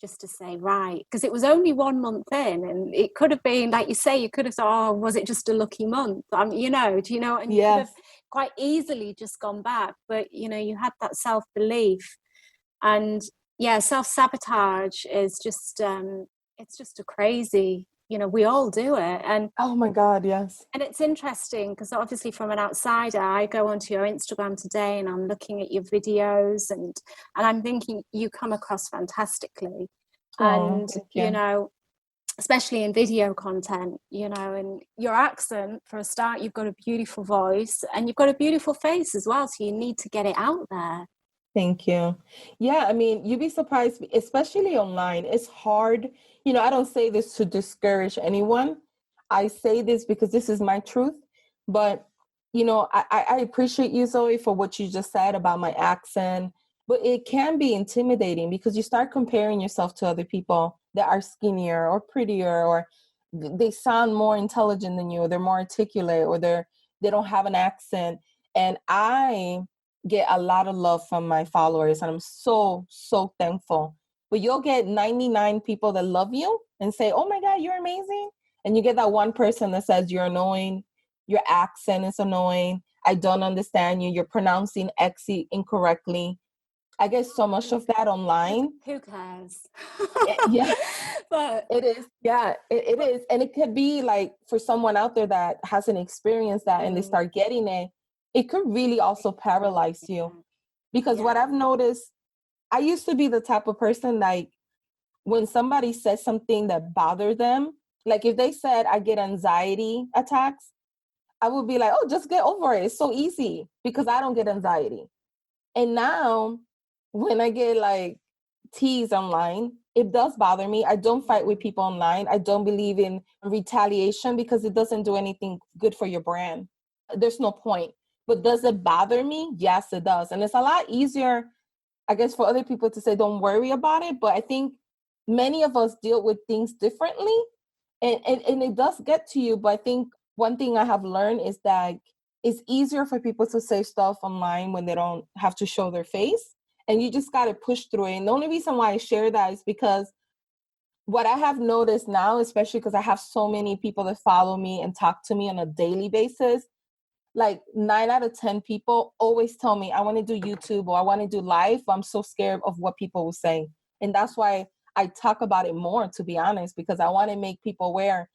S2: just to say, right, because it was only 1 month in, and it could have been, like you say, you could have thought, oh, was it just a lucky month? Do you know? And you could have quite easily just gone back, but you had that self-belief. And self-sabotage is just it's just a crazy we all do it. And
S3: oh my God, yes.
S2: And it's interesting because obviously from an outsider, I go onto your Instagram today and I'm looking at your videos and I'm thinking you come across fantastically.
S3: Oh,
S2: And,
S3: thank you.
S2: especially in video content, and your accent, for a start, you've got a beautiful voice and you've got a beautiful face as well. So you need to get it out there.
S3: Thank you. Yeah, I mean, you'd be surprised, especially online. It's hard. I don't say this to discourage anyone. I say this because this is my truth. But, I appreciate you, Zoe, for what you just said about my accent. But it can be intimidating because you start comparing yourself to other people that are skinnier or prettier, or they sound more intelligent than you, or they're more articulate, or they don't have an accent. And I get a lot of love from my followers, and I'm so, so thankful. But you'll get 99 people that love you and say, oh my God, you're amazing. And you get that one person that says you're annoying, your accent is annoying, I don't understand you, you're pronouncing X incorrectly. I get so much of that online.
S2: Who cares?
S3: Yeah.
S2: But
S3: It is. Yeah, it is. And it could be like for someone out there that hasn't experienced that and they start getting it, it could really also paralyze you. Because what I've noticed, I used to be the type of person like when somebody says something that bothered them, like if they said I get anxiety attacks, I would be like, oh, just get over it. It's so easy because I don't get anxiety. And now when I get like teased online, it does bother me. I don't fight with people online. I don't believe in retaliation because it doesn't do anything good for your brand. There's no point. But does it bother me? Yes, it does. And it's a lot easier, I guess, for other people to say, don't worry about it. But I think many of us deal with things differently. And it does get to you. But I think one thing I have learned is that it's easier for people to say stuff online when they don't have to show their face. And you just got to push through it. And the only reason why I share that is because what I have noticed now, especially because I have so many people that follow me and talk to me on a daily basis, like 9 out of 10 people always tell me, I want to do YouTube or I want to do live. I'm so scared of what people will say. And that's why I talk about it more, to be honest, because I want to make people aware,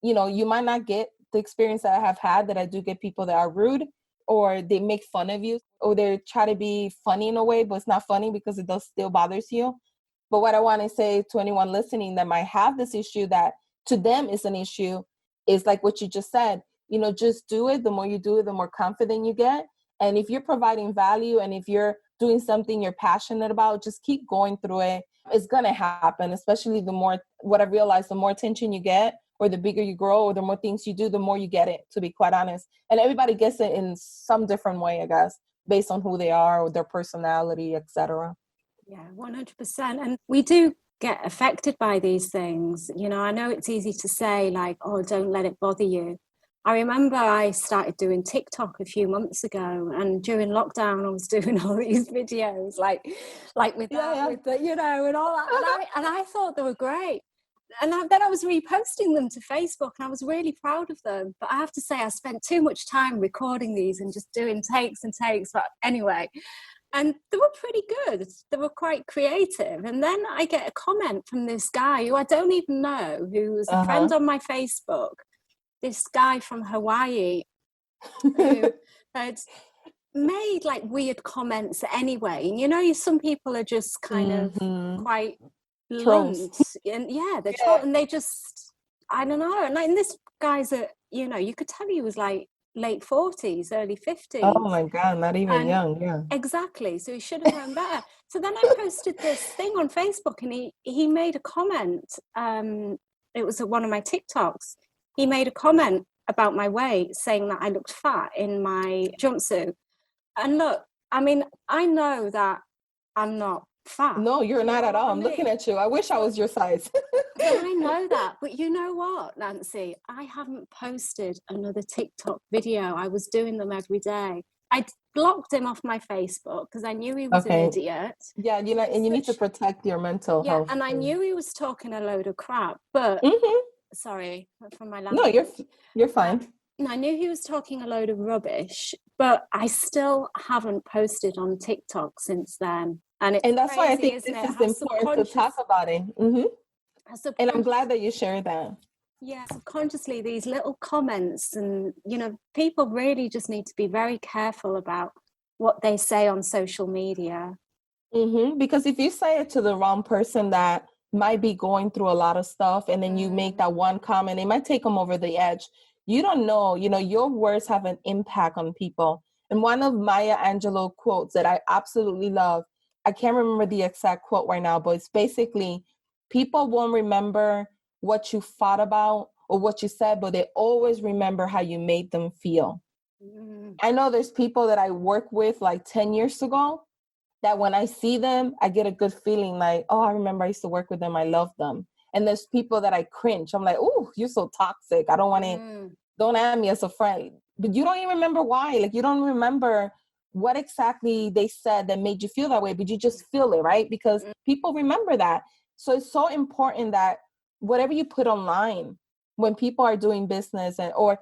S3: you might not get the experience that I have had, that I do get people that are rude or they make fun of you or they try to be funny in a way, but it's not funny because it does still bothers you. But what I want to say to anyone listening that might have this issue that to them is an issue is like what you just said, just do it. The more you do it, the more confident you get. And if you're providing value and if you're doing something you're passionate about, just keep going through it. It's going to happen, especially what I realized, the more attention you get or the bigger you grow or the more things you do, the more you get it, to be quite honest. And everybody gets it in some different way, I guess, based on who they are or their personality, etc.
S2: Yeah, 100%. And we do get affected by these things. I know it's easy to say like, oh, don't let it bother you. I remember I started doing TikTok a few months ago, and during lockdown, I was doing all these videos, like with that, with the, and all that, and I thought they were great. And then I was reposting them to Facebook, and I was really proud of them. But I have to say, I spent too much time recording these and just doing takes and takes. But anyway, and they were pretty good. They were quite creative. And then I get a comment from this guy who I don't even know, who was a friend on my Facebook. This guy from Hawaii who had made like weird comments anyway. And some people are just kind of quite blunt. And and they just, I don't know. And like, and this guy's you could tell he was like late 40s, early 50s.
S3: Oh my God, not even young. Yeah.
S2: Exactly. So he should have known better. So then I posted this thing on Facebook, and he made a comment. It was one of my TikToks. He made a comment about my weight, saying that I looked fat in my jumpsuit. And look, I mean, I know that I'm not fat.
S3: No, you're not at all. I'm looking at you. I wish I was your size.
S2: But I know that. But you know what, Nancy? I haven't posted another TikTok video. I was doing them every day. I blocked him off my Facebook because I knew he was an idiot.
S3: Yeah, and you need to protect your mental health.
S2: And I knew he was talking a load of crap. But sorry for my language.
S3: No, you're fine.
S2: I knew he was talking a load of rubbish, but I still haven't posted on TikTok since then. And
S3: that's crazy, why I think this is important to talk about it. And I'm glad that you shared that.
S2: Yeah, subconsciously, these little comments, and, people really just need to be very careful about what they say on social media.
S3: Because if you say it to the wrong person that might be going through a lot of stuff, and then you make that one comment, it might take them over the edge. You don't know, your words have an impact on people. And one of Maya Angelou quotes that I absolutely love, I can't remember the exact quote right now, but it's basically, people won't remember what you thought about or what you said, but they always remember how you made them feel. I know there's people that I work with like 10 years ago that when I see them, I get a good feeling like, oh, I remember I used to work with them. I love them. And there's people that I cringe. I'm like, oh, you're so toxic. I don't want to, don't add me as a friend. But you don't even remember why. Like, you don't remember what exactly they said that made you feel that way, but you just feel it, right? Because people remember that. So it's so important that whatever you put online, when people are doing business, or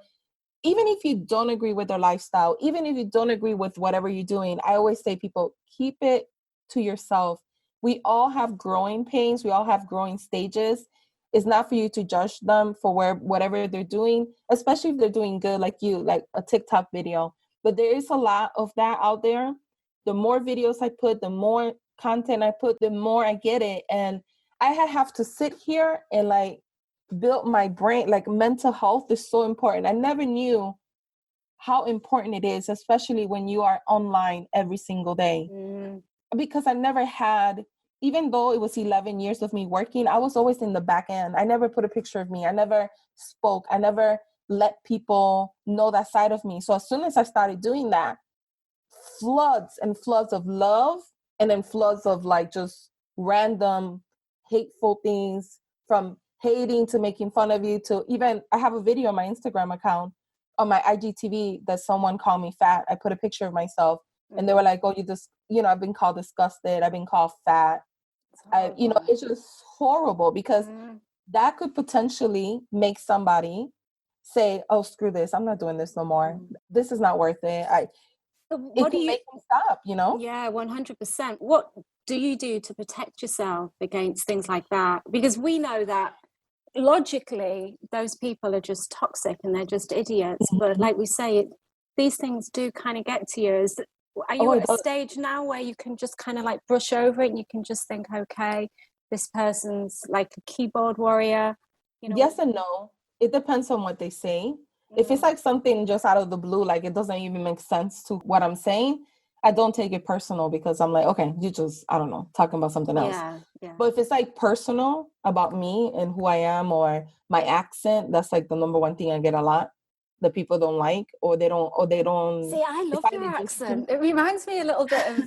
S3: even if you don't agree with their lifestyle, even if you don't agree with whatever you're doing, I always say, people, keep it to yourself. We all have growing pains. We all have growing stages. It's not for you to judge them for whatever they're doing, especially if they're doing good, like you, like a TikTok video. But there is a lot of that out there. The more videos I put, the more content I put, the more I get it. And I have to sit here and like built my brain. Like, mental health is so important. I never knew how important it is, especially when you are online every single day. Because I never had, even though it was 11 years of me working, I was always in the back end. I never put a picture of me. I never spoke. I never let people know that side of me. So as soon as I started doing that, floods and floods of love, and then floods of like just random hateful things, from hating to making fun of you to even, I have a video on my Instagram account, on my IGTV, that someone called me fat. I put a picture of myself and they were like, oh, you just, I've been called disgusted. I've been called fat. It's just horrible, because that could potentially make somebody say, oh, screw this. I'm not doing this no more. This is not worth it. It could make them stop,
S2: Yeah, 100%. What do you do to protect yourself against things like that? Because we know that logically those people are just toxic and they're just idiots. But like we say, these things do kind of get to you. Are you at a stage now where you can just kind of like brush over it and you can just think, okay, this person's like a keyboard warrior?
S3: Yes and no. It depends on what they say. If it's like something just out of the blue, like it doesn't even make sense to what I'm saying, I don't take it personal, because I'm like, okay, you just, I don't know, talking about something else. But if it's like personal about me and who I am, or my accent, that's like the number one thing I get a lot that people don't like, or they don't.
S2: See, I love your accent. It reminds me a little bit of,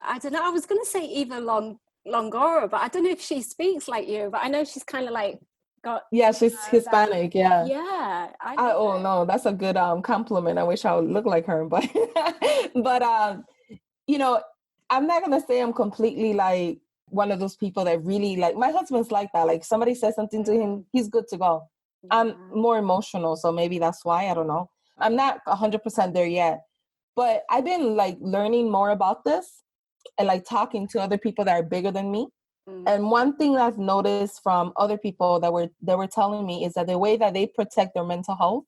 S2: I don't know, I was going to say Eva Longoria, but I don't know if she speaks like you, but I know she's kind of like,
S3: she's Hispanic.
S2: Yeah.
S3: Oh no, that's a good compliment. I wish I would look like her, but but I'm not gonna say I'm completely like one of those people that really, like, my husband's like that. Like, somebody says something to him, he's good to go. I'm more emotional, so maybe that's why. I don't know. I'm not 100% there yet, but I've been like learning more about this and like talking to other people that are bigger than me. And one thing I've noticed from other people that were telling me is that the way that they protect their mental health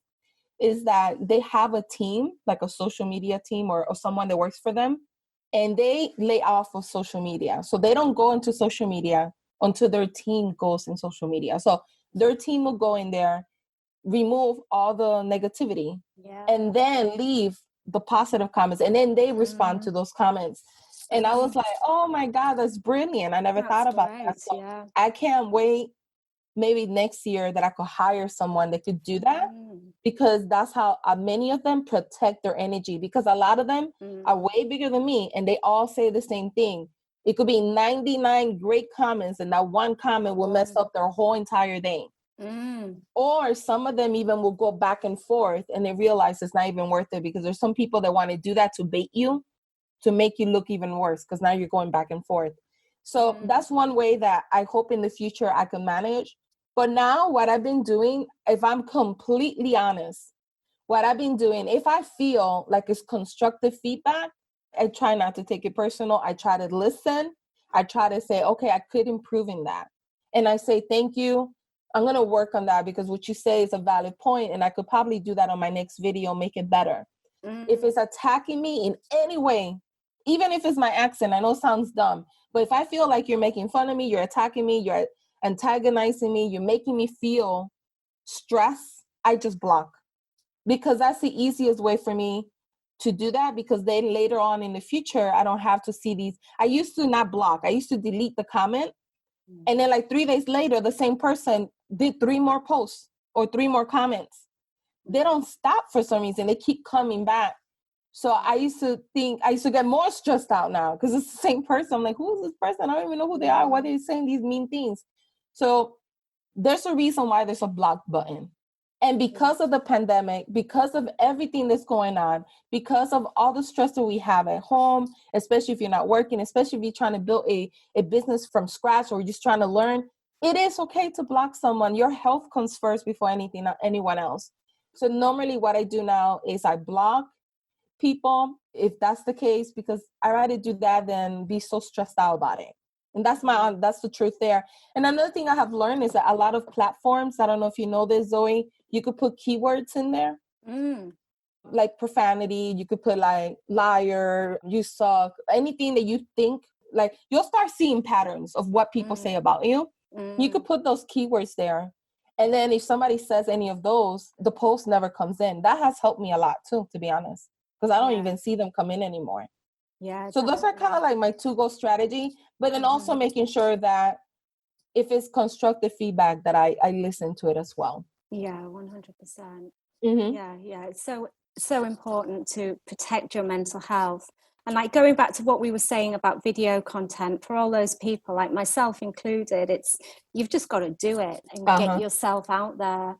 S3: is that they have a team, like a social media team, or someone that works for them, and they lay off of social media. So they don't go into social media until their team goes in social media. So their team will go in there, remove all the negativity, and then leave the positive comments, and then they respond to those comments. And I was like, oh my God, that's brilliant. I never thought about that. So I can't wait maybe next year that I could hire someone that could do that, because that's how many of them protect their energy, because a lot of them are way bigger than me and they all say the same thing. It could be 99 great comments and that one comment will mess up their whole entire day. Or some of them even will go back and forth and they realize it's not even worth it, because there's some people that want to do that to bait you, to make you look even worse, because now you're going back and forth. So that's one way that I hope in the future I can manage. But now what I've been doing, if I'm completely honest, what I've been doing, if I feel like it's constructive feedback, I try not to take it personal. I try to listen. I try to say, okay, I could improve in that. And I say, thank you. I'm going to work on that because what you say is a valid point, and I could probably do that on my next video, make it better. If it's attacking me in any way, even if it's my accent, I know it sounds dumb, but if I feel like you're making fun of me, you're attacking me, you're antagonizing me, you're making me feel stress, I just block, because that's the easiest way for me to do that, because then later on in the future, I don't have to see these. I used to not block. I used to delete the comment. And then like 3 days later, the same person did 3 more posts or 3 more comments. They don't stop for some reason. They keep coming back. So I used to get more stressed out now because it's the same person. I'm like, who is this person? I don't even know who they are. Why are they saying these mean things? So there's a reason why there's a block button. And because of the pandemic, because of everything that's going on, because of all the stress that we have at home, especially if you're not working, especially if you're trying to build a business from scratch or just trying to learn, it is okay to block someone. Your health comes first before anyone else. So normally what I do now is I block people if that's the case, because I'd rather do that than be so stressed out about it. And that's the truth there. And another thing I have learned is that a lot of platforms, I don't know if you know this, Zoe, you could put keywords in there, like profanity. You could put like liar, you suck, anything that you think, like you'll start seeing patterns of what people say about you. You could put those keywords there. And then if somebody says any of those, the post never comes in. That has helped me a lot too, to be honest, because I don't even see them come in anymore.
S2: Yeah.
S3: So those are kind of like my to-go strategy, but then also making sure that if it's constructive feedback that I listen to it as well.
S2: Yeah, 100%. Yeah. It's so important to protect your mental health. And like going back to what we were saying about video content, for all those people, like myself included, you've just got to do it and get yourself out there.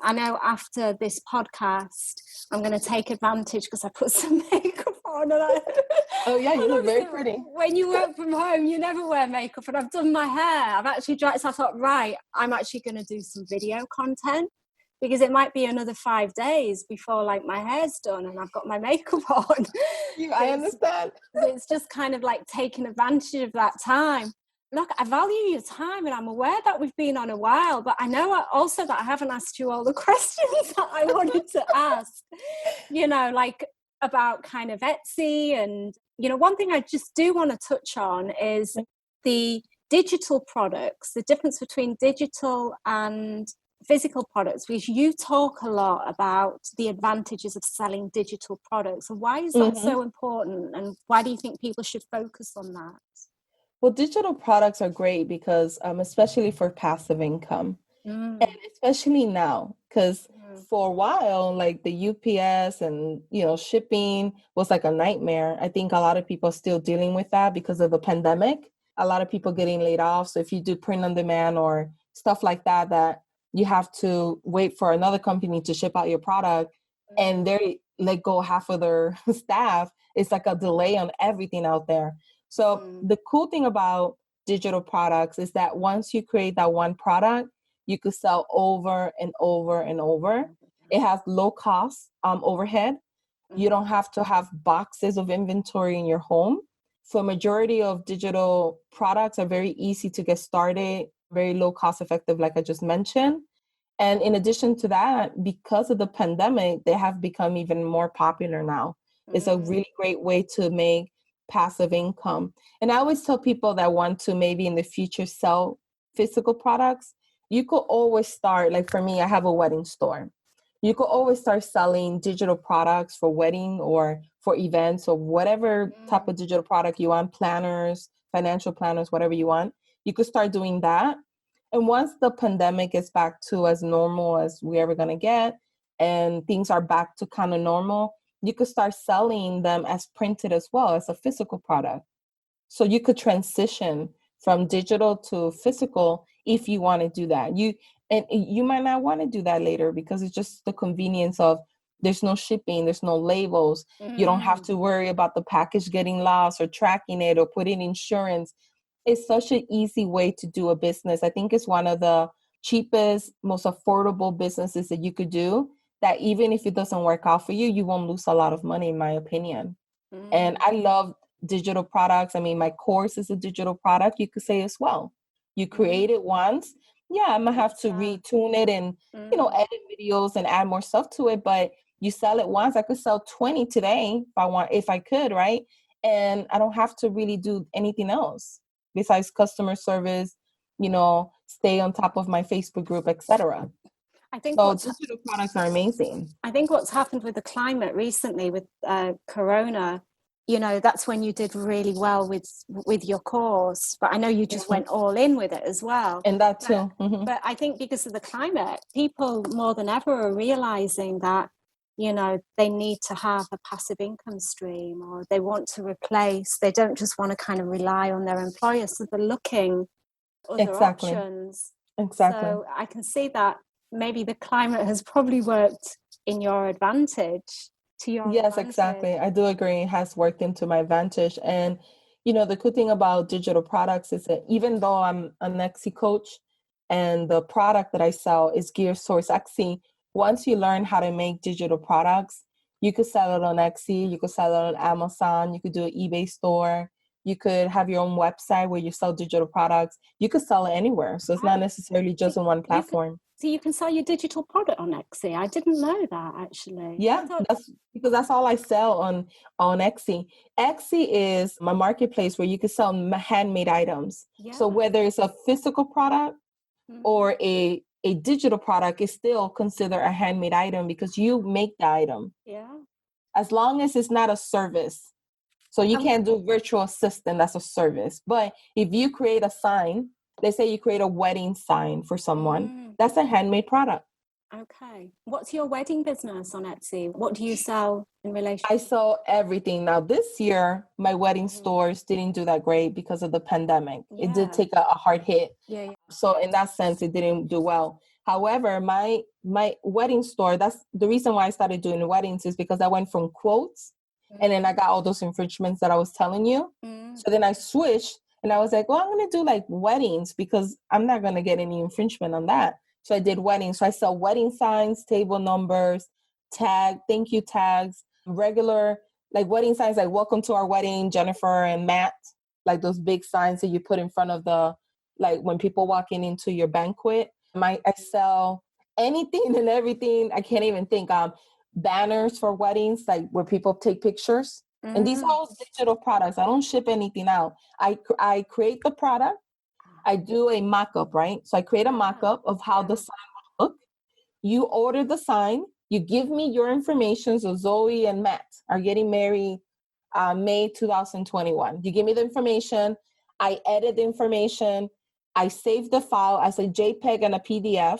S2: I know after this podcast, I'm going to take advantage because I put some makeup on.
S3: Oh yeah, you look very pretty.
S2: When you work from home, you never wear makeup, and I've done my hair. I've actually dried, so I thought, right, I'm actually going to do some video content, because it might be another 5 days before like my hair's done and I've got my makeup on.
S3: I understand.
S2: It's just kind of like taking advantage of that time. Look, I value your time, and I'm aware that we've been on a while, but I know also that I haven't asked you all the questions that I wanted to ask, like about kind of Etsy. And, one thing I just do want to touch on is the digital products, the difference between digital and physical products, because you talk a lot about the advantages of selling digital products. So why is that so important, and why do you think people should focus on that?
S3: Well, digital products are great because especially for passive income, and especially now, because for a while, like the UPS and shipping was like a nightmare. I think a lot of people are still dealing with that because of the pandemic. A lot of people getting laid off. So if you do print on demand or stuff like that you have to wait for another company to ship out your product, and they let go half of their staff, it's like a delay on everything out there. So the cool thing about digital products is that once you create that one product, you could sell over and over and over. It has low cost overhead. You don't have to have boxes of inventory in your home. So majority of digital products are very easy to get started, very low cost effective, like I just mentioned. And in addition to that, because of the pandemic, they have become even more popular now. It's a really great way to make passive income. And I always tell people that want to maybe in the future sell physical products, you could always start, like for me, I have a wedding store. You could always start selling digital products for wedding or for events or whatever type of digital product you want, planners, financial planners, whatever you want. You could start doing that. And once the pandemic is back to as normal as we're ever going to get, and things are back to kind of normal, you could start selling them as printed as well as a physical product. So you could transition from digital to physical if you want to do that. You might not want to do that later because it's just the convenience of there's no shipping, there's no labels. You don't have to worry about the package getting lost or tracking it or putting insurance. It's such an easy way to do a business. I think it's one of the cheapest, most affordable businesses that you could do, that even if it doesn't work out for you, you won't lose a lot of money, in my opinion. And I love digital products. I mean, my course is a digital product, you could say as well. You create it once, Yeah, I'm gonna have to retune it and, edit videos and add more stuff to it. But you sell it once, I could sell 20 today if I could, right? And I don't have to really do anything else besides customer service, stay on top of my Facebook group, etc.
S2: I think
S3: So digital products are amazing.
S2: I think what's happened with the climate recently with Corona, that's when you did really well with your course. But I know you just went all in with it as well.
S3: And that too.
S2: But I think because of the climate, people more than ever are realizing that, they need to have a passive income stream, or they want to replace, they don't just want to kind of rely on their employer. So they're looking at other options.
S3: Exactly.
S2: So I can see that maybe the climate has probably worked in your advantage.
S3: Yes, exactly. I do agree. It has worked into my advantage. And, the good thing about digital products is that even though I'm an Etsy coach and the product that I sell is geared towards Etsy, once you learn how to make digital products, you could sell it on Etsy, you could sell it on Amazon, you could do an eBay store, you could have your own website where you sell digital products. You could sell it anywhere. So it's not necessarily just on one platform.
S2: So you can sell your digital product on Etsy. I didn't know that, actually.
S3: Yeah, that's all I sell on Etsy. Etsy is my marketplace where you can sell handmade items. Yeah. So whether it's a physical product or a digital product, is still considered a handmade item because you make the item.
S2: Yeah.
S3: As long as it's not a service. So you can't do virtual assistant, that's a service. But if you create a sign, let's say you create a wedding sign for someone, that's a handmade product.
S2: Okay. What's your wedding business on Etsy? What do you sell in relation?
S3: I sell everything. Now, this year, my wedding stores didn't do that great because of the pandemic. Yeah. It did take a hard hit. Yeah. So in that sense, it didn't do well. However, my wedding store, that's the reason why I started doing weddings, is because I went from quotes and then I got all those infringements that I was telling you. So then I switched and I was like, well, I'm going to do like weddings because I'm not going to get any infringement on that. So I did weddings. So I sell wedding signs, table numbers, thank you tags, regular like wedding signs like welcome to our wedding, Jennifer and Matt, like those big signs that you put in front of like when people walking into your banquet. I sell anything and everything. I can't even think. Banners for weddings, like where people take pictures. And these are all digital products. I don't ship anything out. I create the product. I do a mock-up, right? So I create a mock-up of how the sign would look. You order the sign. You give me your information. So Zoe and Matt are getting married May 2021. You give me the information. I edit the information. I save the file as a JPEG and a PDF.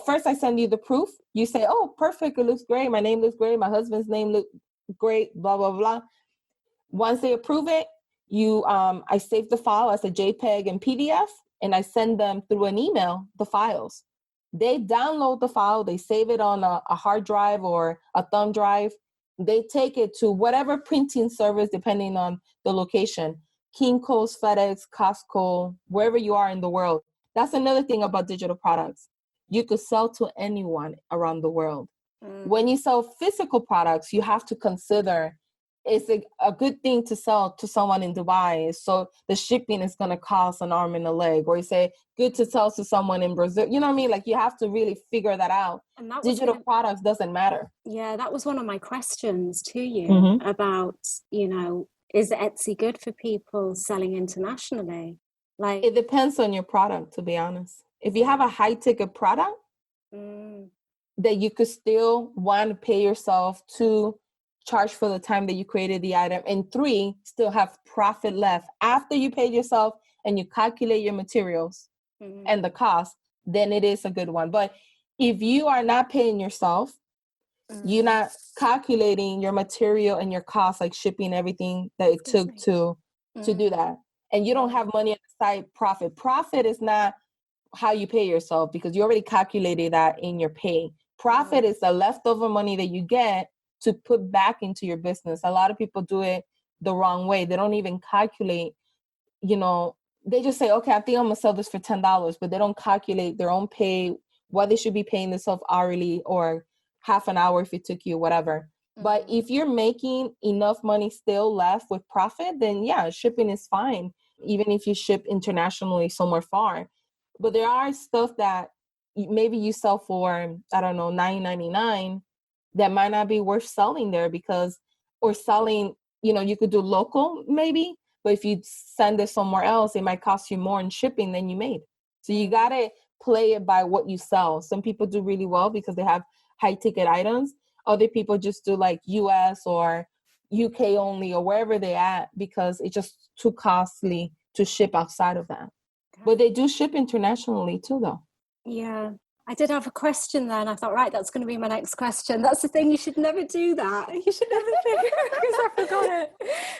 S3: First I send you the proof. You say, oh, perfect. It looks great. My name looks great. My husband's name looks great, blah, blah, blah. Once they approve it, I save the file as a JPEG and PDF, and I send them through an email, the files. They download the file. They save it on a hard drive or a thumb drive. They take it to whatever printing service, depending on the location, Kinko's, FedEx, Costco, wherever you are in the world. That's another thing about digital products. You could sell to anyone around the world. When you sell physical products, you have to consider, it's a good thing to sell to someone in Dubai, so the shipping is going to cost an arm and a leg. Or you say, good to sell to someone in Brazil. You know what I mean? Like you have to really figure that out. And digital products doesn't matter.
S2: Yeah, that was one of my questions to you about, is Etsy good for people selling internationally? Like,
S3: it depends on your product, to be honest. If you have a high ticket product, that you could still, one, pay yourself, two, charge for the time that you created the item, and three, still have profit left after you paid yourself and you calculate your materials and the cost, then it is a good one. But if you are not paying yourself, you're not calculating your material and your cost, like shipping, everything that it took to do that, and you don't have money on the side, profit is not how you pay yourself, because you already calculated that in your pay. Profit is the leftover money that you get to put back into your business. A lot of people do it the wrong way. They don't even calculate, they just say, okay, I think I'm gonna sell this for $10, but they don't calculate their own pay, what they should be paying themselves hourly or half an hour if it took you, whatever. But if you're making enough money still left with profit, then yeah, shipping is fine, even if you ship internationally somewhere far. But there are stuff that maybe you sell for, I don't know, $9.99 that might not be worth selling there because, or selling, you could do local maybe, but if you send it somewhere else, it might cost you more in shipping than you made. So you got to play it by what you sell. Some people do really well because they have high ticket items. Other people just do like US or UK only or wherever they're at because it's just too costly to ship outside of that. But they do ship internationally too, though.
S2: Yeah. I did have a question then. I thought, right, that's going to be my next question. That's the thing. You should never do that. You should never figure it because I forgot it.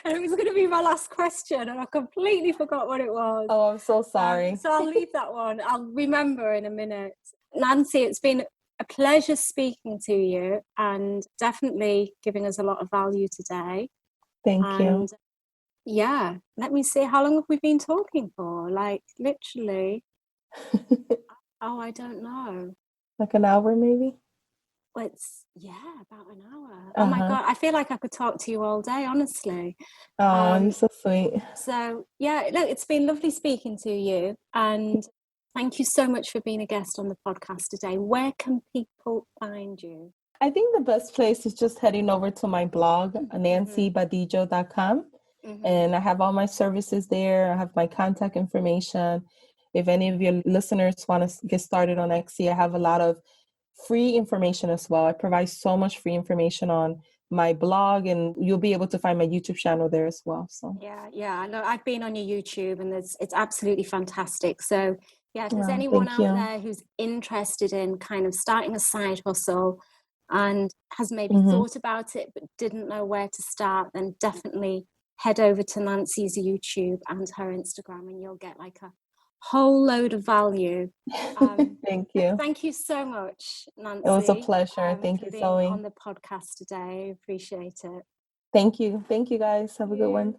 S2: And it was going to be my last question and I completely forgot what it was.
S3: Oh, I'm so sorry.
S2: So I'll leave that one. I'll remember in a minute. Nancy, it's been a pleasure speaking to you and definitely giving us a lot of value today.
S3: Thank you.
S2: Yeah, let me see. How long have we been talking for? Like literally. Oh, I don't know.
S3: Like an hour, maybe?
S2: Well, about an hour. Oh my God, I feel like I could talk to you all day, honestly.
S3: Oh, you're so sweet.
S2: So yeah, look, it's been lovely speaking to you. And thank you so much for being a guest on the podcast today. Where can people find you?
S3: I think the best place is just heading over to my blog, nancybadillo.com. And I have all my services there. I have my contact information. If any of your listeners want to get started on Etsy, I have a lot of free information as well. I provide so much free information on my blog, and you'll be able to find my YouTube channel there as well. So
S2: yeah. I know I've been on your YouTube, and it's absolutely fantastic. So yeah, if there's anyone out there who's interested in kind of starting a side hustle and has maybe thought about it but didn't know where to start, then definitely head over to Nancy's YouTube and her Instagram, and you'll get like a whole load of value.
S3: Thank you.
S2: Thank you so much, Nancy.
S3: It was a pleasure. Thank you,
S2: for being
S3: Zoe.
S2: on the podcast today. I appreciate it.
S3: Thank you. Thank you, guys. Have a good one.